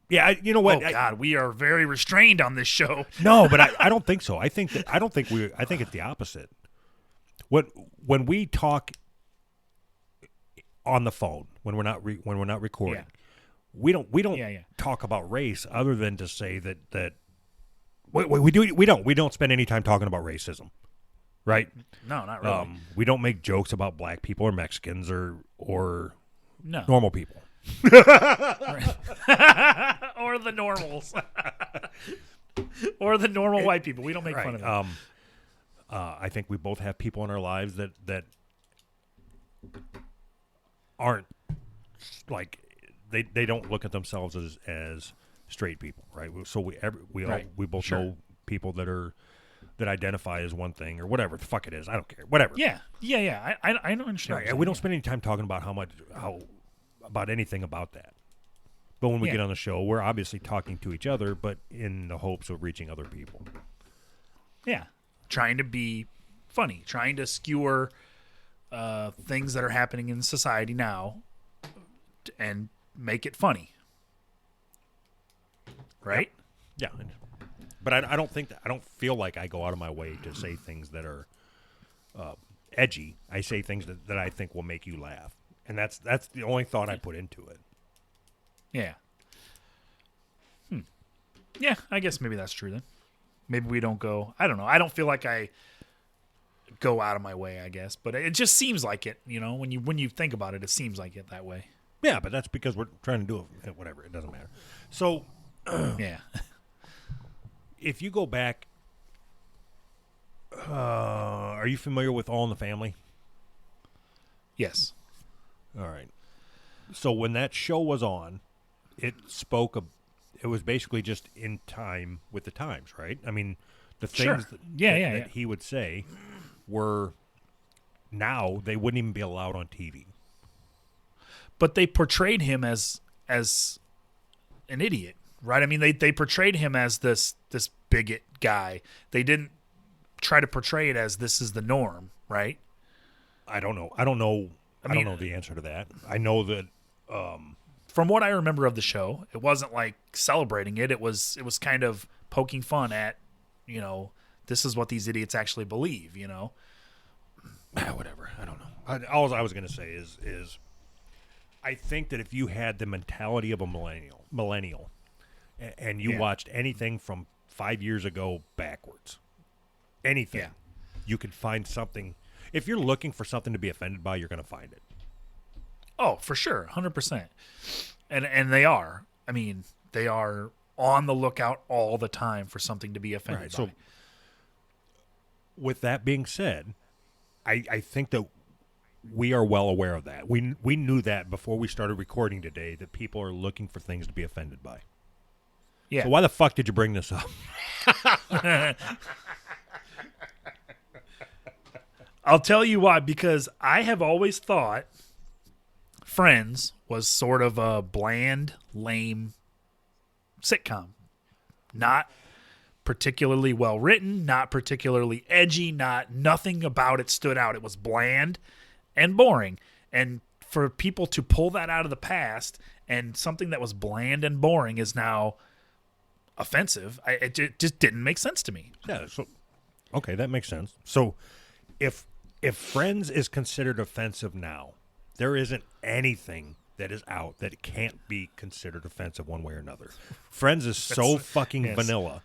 [SPEAKER 2] Yeah, you know what?
[SPEAKER 3] Oh God, we are very restrained on this show.
[SPEAKER 2] No, but I don't think so. I think it's the opposite. When we talk on the phone, when we're not recording, we don't talk about race other than to say that we don't spend any time talking about racism, right?
[SPEAKER 3] No, not really.
[SPEAKER 2] We don't make jokes about black people or Mexicans or
[SPEAKER 3] no.
[SPEAKER 2] normal people.
[SPEAKER 3] Or the normals. Or the normal white people. We don't make fun of them.
[SPEAKER 2] I think we both have people in our lives that aren't like they don't look at themselves as straight people, right? So we both know people that identify as one thing or whatever the fuck it is. I don't care. Whatever.
[SPEAKER 3] Yeah. I don't understand.
[SPEAKER 2] Right. And we don't spend any time talking about about anything about that. But when we get on the show, we're obviously talking to each other, but in the hopes of reaching other people.
[SPEAKER 3] Yeah. Trying to be funny, trying to skewer things that are happening in society now and make it funny. Right?
[SPEAKER 2] Yep. Yeah. But I don't feel like I go out of my way to say things that are edgy. I say things that I think will make you laugh. And that's the only thought I put into it.
[SPEAKER 3] Yeah. Yeah, I guess maybe that's true then. Maybe we don't go, I don't know. I don't feel like I go out of my way, I guess. But it just seems like it, when you think about it, it seems like it that way.
[SPEAKER 2] Yeah, but that's because we're trying to do it. Whatever, it doesn't matter. So,
[SPEAKER 3] yeah.
[SPEAKER 2] If you go back, are you familiar with All in the Family?
[SPEAKER 3] Yes.
[SPEAKER 2] All right. So when that show was on, it spoke it was basically just in time with the times, right? I mean, the
[SPEAKER 3] Sure.
[SPEAKER 2] things
[SPEAKER 3] Yeah.
[SPEAKER 2] that he would say were now they wouldn't even be allowed on TV.
[SPEAKER 3] But they portrayed him as an idiot, right? I mean, they portrayed him as this bigot guy. They didn't try to portray it as this is the norm, right?
[SPEAKER 2] I don't know. I don't know the answer to that. I know that
[SPEAKER 3] From what I remember of the show, it wasn't like celebrating it. It was kind of poking fun at, this is what these idiots actually believe,
[SPEAKER 2] whatever. I don't know. All I was going to say is I think that if you had the mentality of a millennial and you watched anything from 5 years ago backwards, anything, you could find something. If you're looking for something to be offended by, you're going to find it.
[SPEAKER 3] Oh, for sure, 100%. And they are. I mean, they are on the lookout all the time for something to be offended by.
[SPEAKER 2] So, with that being said, I think that we are well aware of that. We knew that before we started recording today, that people are looking for things to be offended by.
[SPEAKER 3] Yeah.
[SPEAKER 2] So why the fuck did you bring this up?
[SPEAKER 3] I'll tell you why, because I have always thought Friends was sort of a bland, lame sitcom. Not particularly well written, not particularly edgy, nothing about it stood out. It was bland and boring. And for people to pull that out of the past and something that was bland and boring is now offensive, it just didn't make sense to me.
[SPEAKER 2] Yeah. So, okay, that makes sense. So, if Friends is considered offensive now, there isn't anything that is out that can't be considered offensive one way or another. Friends is so fucking vanilla.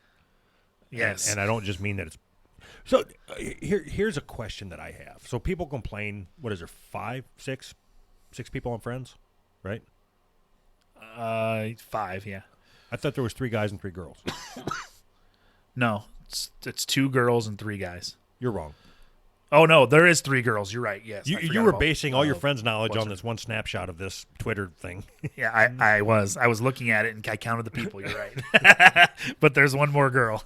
[SPEAKER 3] Yes.
[SPEAKER 2] And I don't just mean that it's... So here's a question that I have. So people complain, what is there, six people on Friends, right?
[SPEAKER 3] 5, yeah.
[SPEAKER 2] I thought there was 3 guys and 3 girls.
[SPEAKER 3] No, it's 2 girls and 3 guys.
[SPEAKER 2] You're wrong.
[SPEAKER 3] Oh, no, there is 3 girls. You're right, yes.
[SPEAKER 2] You were basing all your Friends knowledge on this one snapshot of this Twitter thing.
[SPEAKER 3] Yeah, I was. I was looking at it, and I counted the people. You're right. But there's one more girl.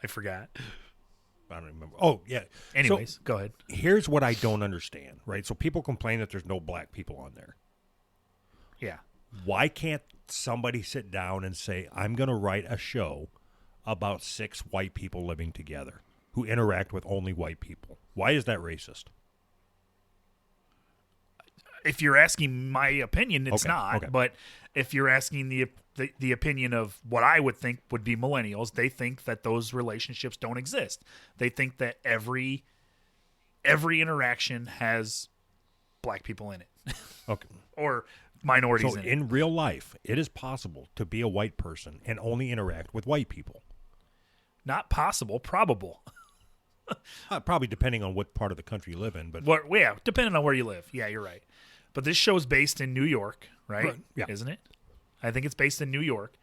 [SPEAKER 3] I forgot.
[SPEAKER 2] I don't remember. Oh, yeah.
[SPEAKER 3] Anyways,
[SPEAKER 2] so,
[SPEAKER 3] go ahead.
[SPEAKER 2] Here's what I don't understand, right? So people complain that there's no black people on there.
[SPEAKER 3] Yeah.
[SPEAKER 2] Why can't somebody sit down and say, I'm going to write a show about 6 white people living together who interact with only white people? Why is that racist?
[SPEAKER 3] If you're asking my opinion, it's not.
[SPEAKER 2] Okay.
[SPEAKER 3] But if you're asking the opinion of what I would think would be millennials, they think that those relationships don't exist. They think that every interaction has black people in it.
[SPEAKER 2] Okay.
[SPEAKER 3] Or minorities
[SPEAKER 2] So
[SPEAKER 3] in it.
[SPEAKER 2] in real life, it is possible to be a white person and only interact with white people.
[SPEAKER 3] Not possible, probable.
[SPEAKER 2] Probably depending on what part of the country you live in, but
[SPEAKER 3] Yeah, depending on where you live. Yeah, you're right. But this show's based in New York, right?
[SPEAKER 2] Yeah.
[SPEAKER 3] Isn't it? I think it's based in New York.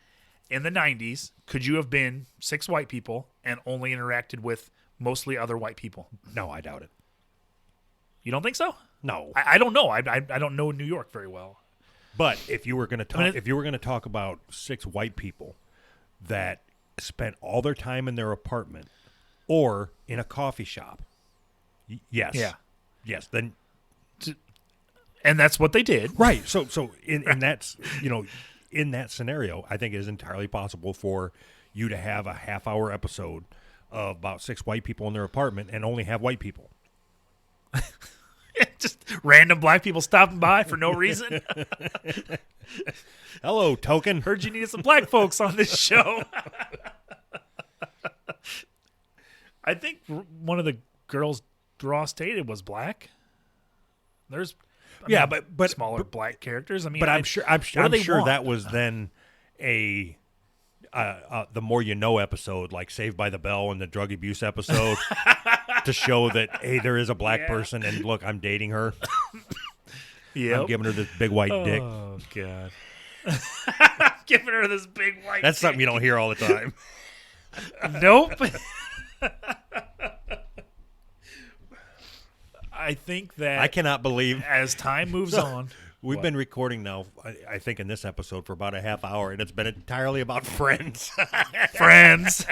[SPEAKER 3] In the 90s, could you have been 6 white people and only interacted with mostly other white people?
[SPEAKER 2] no, I doubt it.
[SPEAKER 3] You don't think so?
[SPEAKER 2] No.
[SPEAKER 3] I don't know. I don't know New York very well.
[SPEAKER 2] But if you were going to talk,
[SPEAKER 3] I mean,
[SPEAKER 2] if you were going to talk about 6 white people that spent all their time in their apartment or in a coffee shop, yes,
[SPEAKER 3] Yeah.
[SPEAKER 2] yes, then
[SPEAKER 3] And that's what they did.
[SPEAKER 2] right. So in that in that scenario, I think it is entirely possible for you to have a half-hour episode of about 6 white people in their apartment and only have white people.
[SPEAKER 3] Just random black people stopping by for no reason.
[SPEAKER 2] Hello, token.
[SPEAKER 3] Heard you needed some black folks on this show. I think one of the girls Ross dated was black. There's
[SPEAKER 2] but
[SPEAKER 3] smaller black characters. I mean,
[SPEAKER 2] but I'm sure
[SPEAKER 3] what do they want?
[SPEAKER 2] that was then a the More You Know episode, like Saved by the Bell and the drug abuse episode, to show that, hey, there is a black person, and look, I'm dating her.
[SPEAKER 3] Yep.
[SPEAKER 2] I'm giving her this big white dick.
[SPEAKER 3] Oh God. Giving her this big white.
[SPEAKER 2] That's something you don't hear all the time.
[SPEAKER 3] Nope. I think that
[SPEAKER 2] I cannot believe
[SPEAKER 3] as time moves on,
[SPEAKER 2] We've been recording now, I think, in this episode for about a half hour, and it's been entirely about Friends.
[SPEAKER 3] Friends.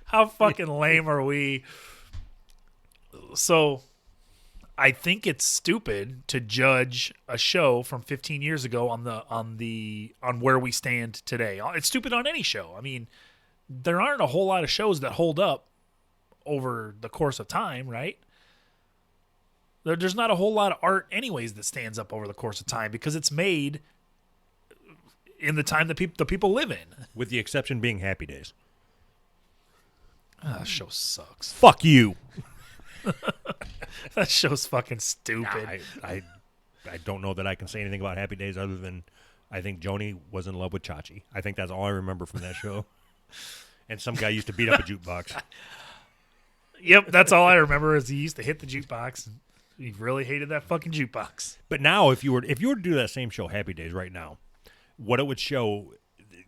[SPEAKER 3] How fucking lame are we? So, I think it's stupid to judge a show from 15 years ago on where we stand today. It's stupid on any show. I mean, there aren't a whole lot of shows that hold up over the course of time, right? There's not a whole lot of art anyways that stands up over the course of time because it's made in the time that the people live in.
[SPEAKER 2] With the exception being Happy Days.
[SPEAKER 3] That show sucks.
[SPEAKER 2] Fuck you.
[SPEAKER 3] That show's fucking stupid.
[SPEAKER 2] I don't know that I can say anything about Happy Days other than I think Joni was in love with Chachi. I think that's all I remember from that show. And some guy used to beat up a jukebox.
[SPEAKER 3] Yep, that's all I remember is he used to hit the jukebox. He really hated that fucking jukebox.
[SPEAKER 2] But now, if you were to do that same show, Happy Days, right now, what it would show,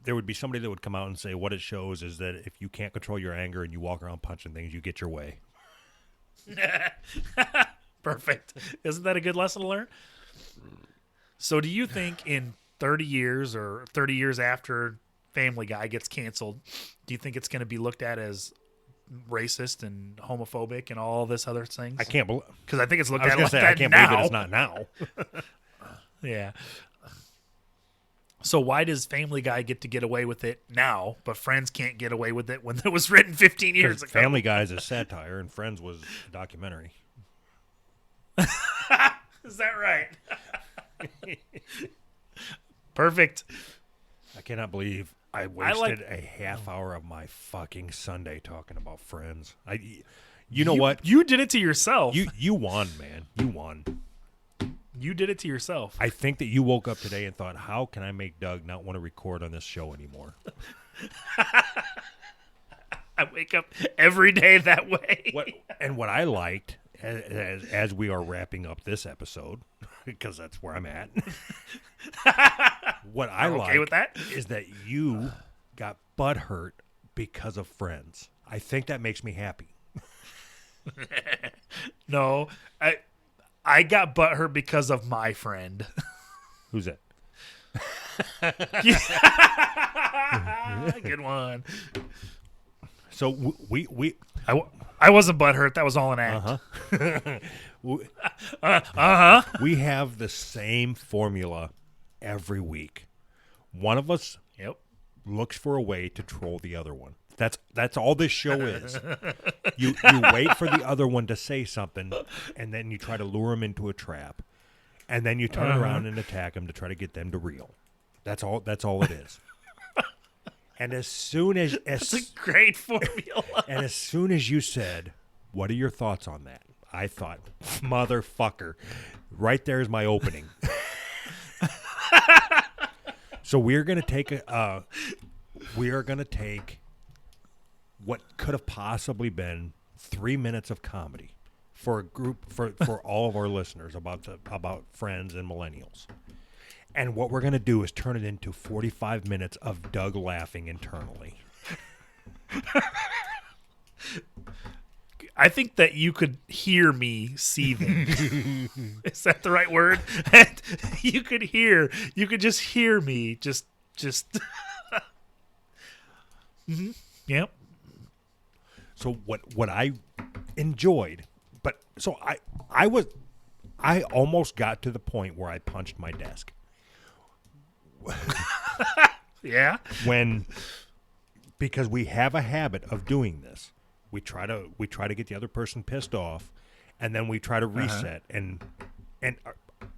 [SPEAKER 2] there would be somebody that would come out and say what it shows is that if you can't control your anger and you walk around punching things, you get your way.
[SPEAKER 3] Perfect. Isn't that a good lesson to learn? So do you think in 30 years or 30 years after Family Guy gets canceled, do you think it's going to be looked at as racist and homophobic and all this other things?
[SPEAKER 2] I can't believe,
[SPEAKER 3] because I think it's looked
[SPEAKER 2] I was
[SPEAKER 3] at
[SPEAKER 2] going
[SPEAKER 3] like
[SPEAKER 2] to say,
[SPEAKER 3] that
[SPEAKER 2] I can't
[SPEAKER 3] now.
[SPEAKER 2] believe that it's not now.
[SPEAKER 3] Yeah. So why does Family Guy get away with it now, but Friends can't get away with it when it was written 15 years ago?
[SPEAKER 2] Family Guy is a satire and Friends was a documentary.
[SPEAKER 3] Is that right? Perfect.
[SPEAKER 2] I cannot believe I wasted a half hour of my fucking Sunday talking about Friends. You know what?
[SPEAKER 3] You did it to yourself.
[SPEAKER 2] You won, man. You won.
[SPEAKER 3] You did it to yourself.
[SPEAKER 2] I think that you woke up today and thought, how can I make Doug not want to record on this show anymore?
[SPEAKER 3] I wake up every day that way.
[SPEAKER 2] What I liked, as we are wrapping up this episode, because that's where I'm at, what I like
[SPEAKER 3] with that?
[SPEAKER 2] is that you got butthurt because of Friends. I think that makes me happy.
[SPEAKER 3] No, I got butthurt because of my friend.
[SPEAKER 2] Who's that?
[SPEAKER 3] Good one.
[SPEAKER 2] So
[SPEAKER 3] I wasn't butthurt. That was all an act.
[SPEAKER 2] We have the same formula every week. One of us looks for a way to troll the other one. That's all this show is. You wait for the other one to say something, and then you try to lure them into a trap, and then you turn around and attack them to try to get them to reel. That's all it is. And as soon as
[SPEAKER 3] That's a great formula.
[SPEAKER 2] And as soon as you said, "What are your thoughts on that?" I thought, "Motherfucker, right there is my opening." So we are going to take what could have possibly been 3 minutes of comedy for a group for all of our listeners about Friends and millennials. And what we're going to do is turn it into 45 minutes of Doug laughing internally.
[SPEAKER 3] I think that you could hear me seething. Is that the right word? You could just hear me just mm-hmm. Yep.
[SPEAKER 2] So what I enjoyed, but so I almost got to the point where I punched my desk.
[SPEAKER 3] Yeah.
[SPEAKER 2] Because we have a habit of doing this. We try to get the other person pissed off, and then we try to reset. And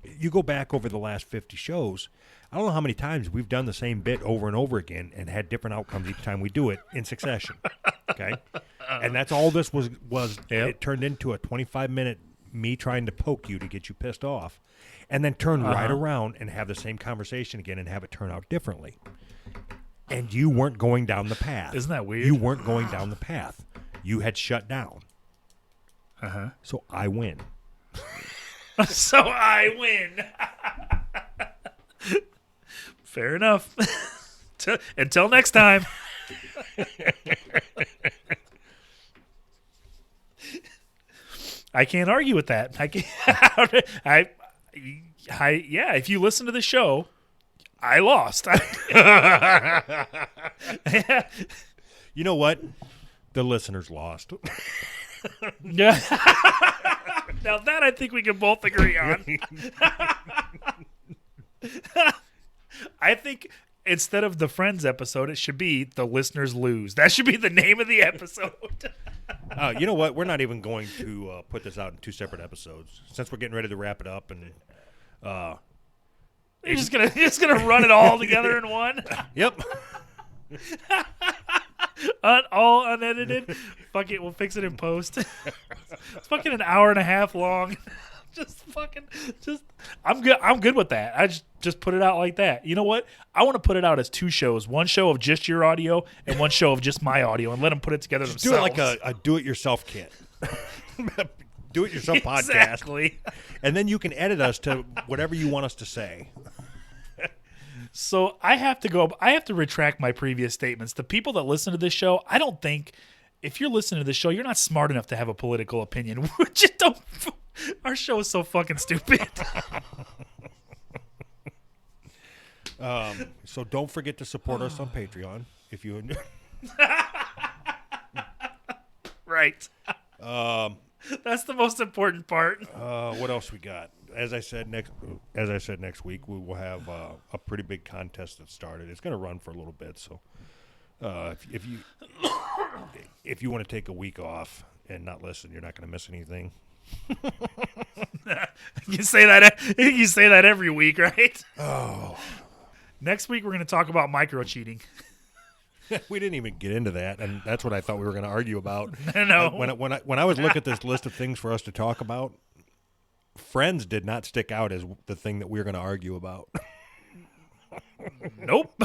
[SPEAKER 2] you go back over the last 50 shows, I don't know how many times we've done the same bit over and over again and had different outcomes each time we do it in succession. Okay? And that's all this was.
[SPEAKER 3] Yep.
[SPEAKER 2] It turned into a 25-minute me trying to poke you to get you pissed off, and then turn right around and have the same conversation again and have it turn out differently. And you weren't going down the path.
[SPEAKER 3] Isn't that weird?
[SPEAKER 2] You weren't going down the path. You had shut down. So I win.
[SPEAKER 3] So I win. Fair enough. Until next time. I can't argue with that. if you listen to the show, I lost.
[SPEAKER 2] You know what? The listeners lost.
[SPEAKER 3] Yeah. Now that I think we can both agree on. I think instead of the Friends episode, it should be the listeners lose. That should be the name of the episode.
[SPEAKER 2] You know what? We're not even going to put this out in 2 separate episodes since we're getting ready to wrap it up. And
[SPEAKER 3] You're just gonna run it all together in one.
[SPEAKER 2] Yep.
[SPEAKER 3] All unedited. Fuck it, we'll fix it in post. It's fucking an hour and a half long. I'm good with that. I just put it out like that. You know what? I want to put it out as 2 shows. One show of just your audio and one show of just my audio, and let them put it together themselves.
[SPEAKER 2] Do it like a do-it-yourself kit. Do-it-yourself podcast.
[SPEAKER 3] Exactly.
[SPEAKER 2] And then you can edit us to whatever you want us to say.
[SPEAKER 3] So I have to retract my previous statements. The people that listen to this show, I don't think, if you're listening to this show, you're not smart enough to have a political opinion. Our show is so fucking stupid.
[SPEAKER 2] So don't forget to support us on Patreon if you.
[SPEAKER 3] Right. That's the most important part.
[SPEAKER 2] What else we got? As I said next week we will have a pretty big contest that started. It's going to run for a little bit, so if you want to take a week off and not listen, you're not going to miss anything.
[SPEAKER 3] You say that every week, right?
[SPEAKER 2] Oh.
[SPEAKER 3] Next week we're going to talk about micro cheating.
[SPEAKER 2] We didn't even get into that, and that's what I thought we were going to argue about.
[SPEAKER 3] No.
[SPEAKER 2] When I was looking at this list of things for us to talk about, Friends did not stick out as the thing that we were going to argue about.
[SPEAKER 3] Nope.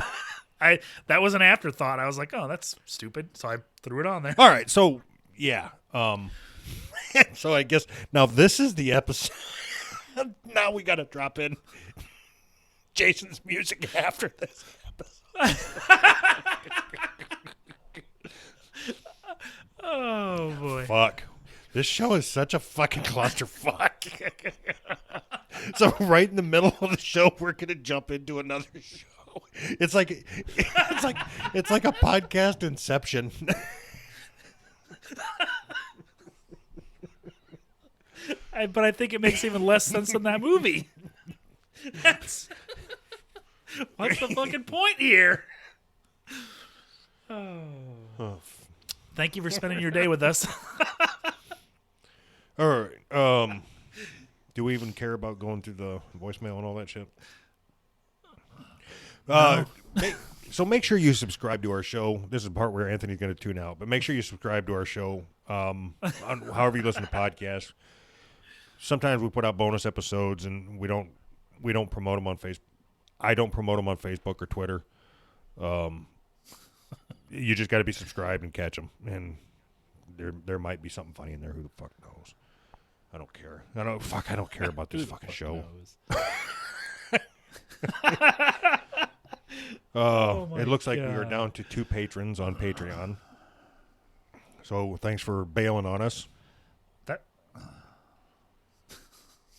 [SPEAKER 3] That was an afterthought. I was like, oh, that's stupid, so I threw it on there.
[SPEAKER 2] All right, so yeah. So I guess now this is the episode. Now we got to drop in Jason's music after this episode.
[SPEAKER 3] Oh boy.
[SPEAKER 2] Fuck. This show is such a fucking clusterfuck. So right in the middle of the show, we're gonna jump into another show. It's like a podcast inception.
[SPEAKER 3] But I think it makes even less sense than that movie. What's the fucking point here? Oh. Thank you for spending your day with us.
[SPEAKER 2] All right. Do we even care about going through the voicemail and all that shit? No. So make sure you subscribe to our show. This is the part where Anthony's going to tune out, but make sure you subscribe to our show. On however you listen to podcasts. Sometimes we put out bonus episodes, and we don't promote them on Facebook. I don't promote them on Facebook or Twitter. You just got to be subscribed and catch them, and there might be something funny in there. Who the fuck knows? I don't care. I don't care about this fucking show. It looks like we are down to 2 patrons on Patreon. So thanks for bailing on us.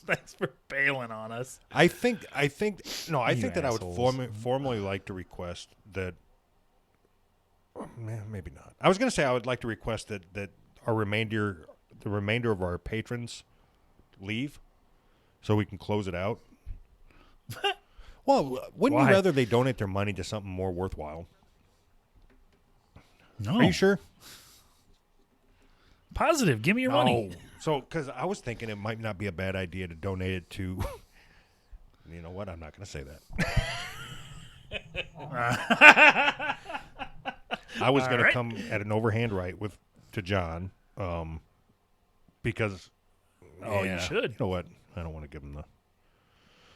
[SPEAKER 3] Thanks for bailing on us.
[SPEAKER 2] I think that I would formally like to request that. Maybe not. I was going to say I would like to request that the remainder of our patrons leave, so we can close it out. Well, wouldn't you rather they donate their money to something more worthwhile?
[SPEAKER 3] No.
[SPEAKER 2] Are you sure?
[SPEAKER 3] Positive. Give me your money.
[SPEAKER 2] So, because I was thinking it might not be a bad idea to donate it to. You know what? I'm not going to say that. I was going to come at an overhand right to John, because.
[SPEAKER 3] You should.
[SPEAKER 2] You know what? I don't want to give him the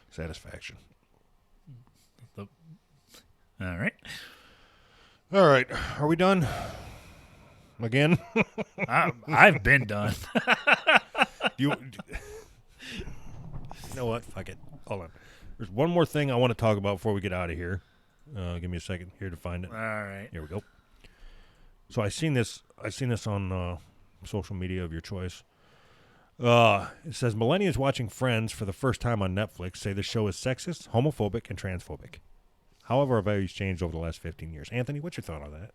[SPEAKER 2] satisfaction.
[SPEAKER 3] All right.
[SPEAKER 2] All right. Are we done? Again?
[SPEAKER 3] I've been done.
[SPEAKER 2] You know what? Fuck it. Hold on. There's one more thing I want to talk about before we get out of here. Give me a second here to find it.
[SPEAKER 3] All right.
[SPEAKER 2] Here we go. So I seen this on social media of your choice. It says millennials watching Friends for the first time on Netflix say the show is sexist, homophobic, and transphobic. However, our values changed over the last 15 years. Anthony, what's your thought on that?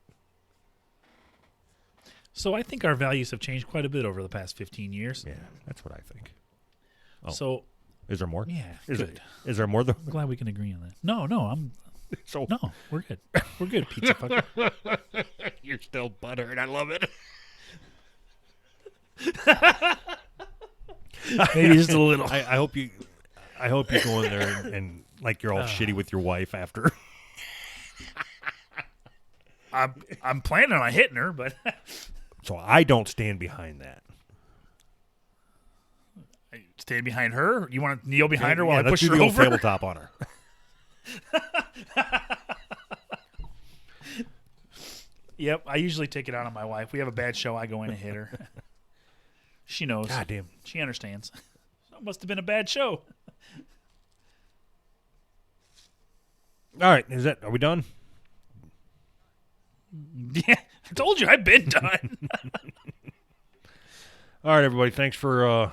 [SPEAKER 3] So I think our values have changed quite a bit over the past 15 years.
[SPEAKER 2] Yeah, that's what I think. Oh.
[SPEAKER 3] So
[SPEAKER 2] is there more?
[SPEAKER 3] yeah,
[SPEAKER 2] Is
[SPEAKER 3] good.
[SPEAKER 2] Is there more?
[SPEAKER 3] I'm glad we can agree on that. No, we're good. We're good, pizza fucker.
[SPEAKER 2] You're still buttered. I love it.
[SPEAKER 3] Maybe just a little.
[SPEAKER 2] I hope you go in there and like you're all shitty with your wife after.
[SPEAKER 3] I'm planning on hitting her, but
[SPEAKER 2] So I don't stand behind that.
[SPEAKER 3] stand behind her. You want to kneel behind her while I
[SPEAKER 2] let's
[SPEAKER 3] push
[SPEAKER 2] do
[SPEAKER 3] her
[SPEAKER 2] the old
[SPEAKER 3] over?
[SPEAKER 2] tabletop on her.
[SPEAKER 3] Yep, I usually take it out on my wife. We have a bad show, I go in and hit her. She knows.
[SPEAKER 2] God damn.
[SPEAKER 3] She understands. That must have been a bad show.
[SPEAKER 2] All right, are we done?
[SPEAKER 3] Yeah, I told you I've been done.
[SPEAKER 2] All right, everybody. Thanks for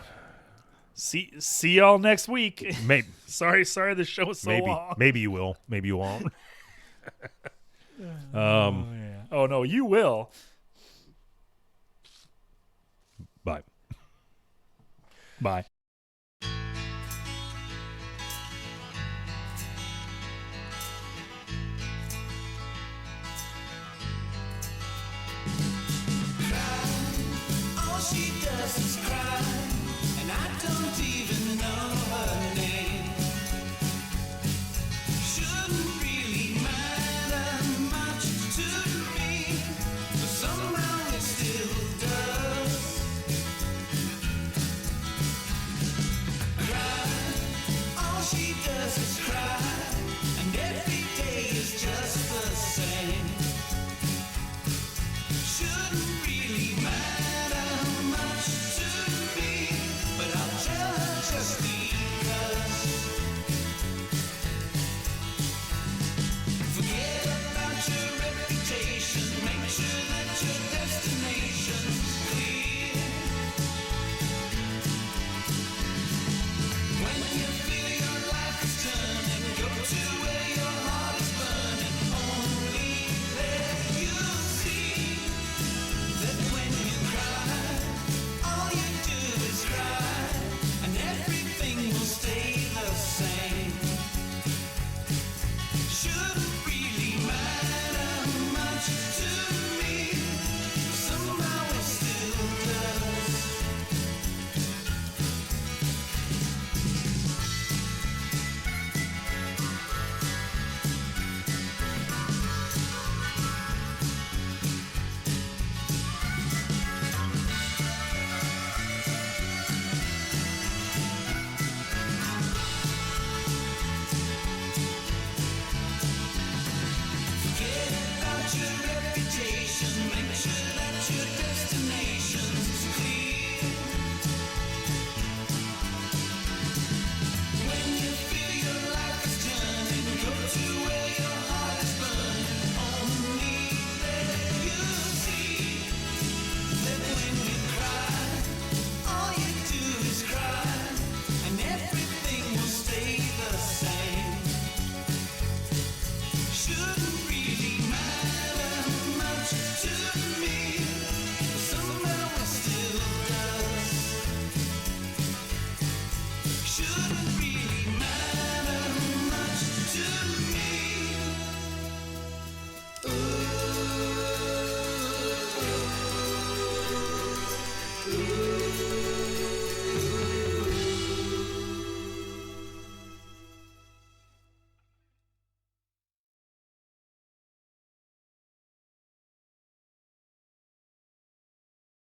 [SPEAKER 3] See y'all next week.
[SPEAKER 2] maybe
[SPEAKER 3] Sorry, the show was so long.
[SPEAKER 2] maybe you will, maybe you won't.
[SPEAKER 3] Oh no, you will.
[SPEAKER 2] Bye.
[SPEAKER 3] Bye.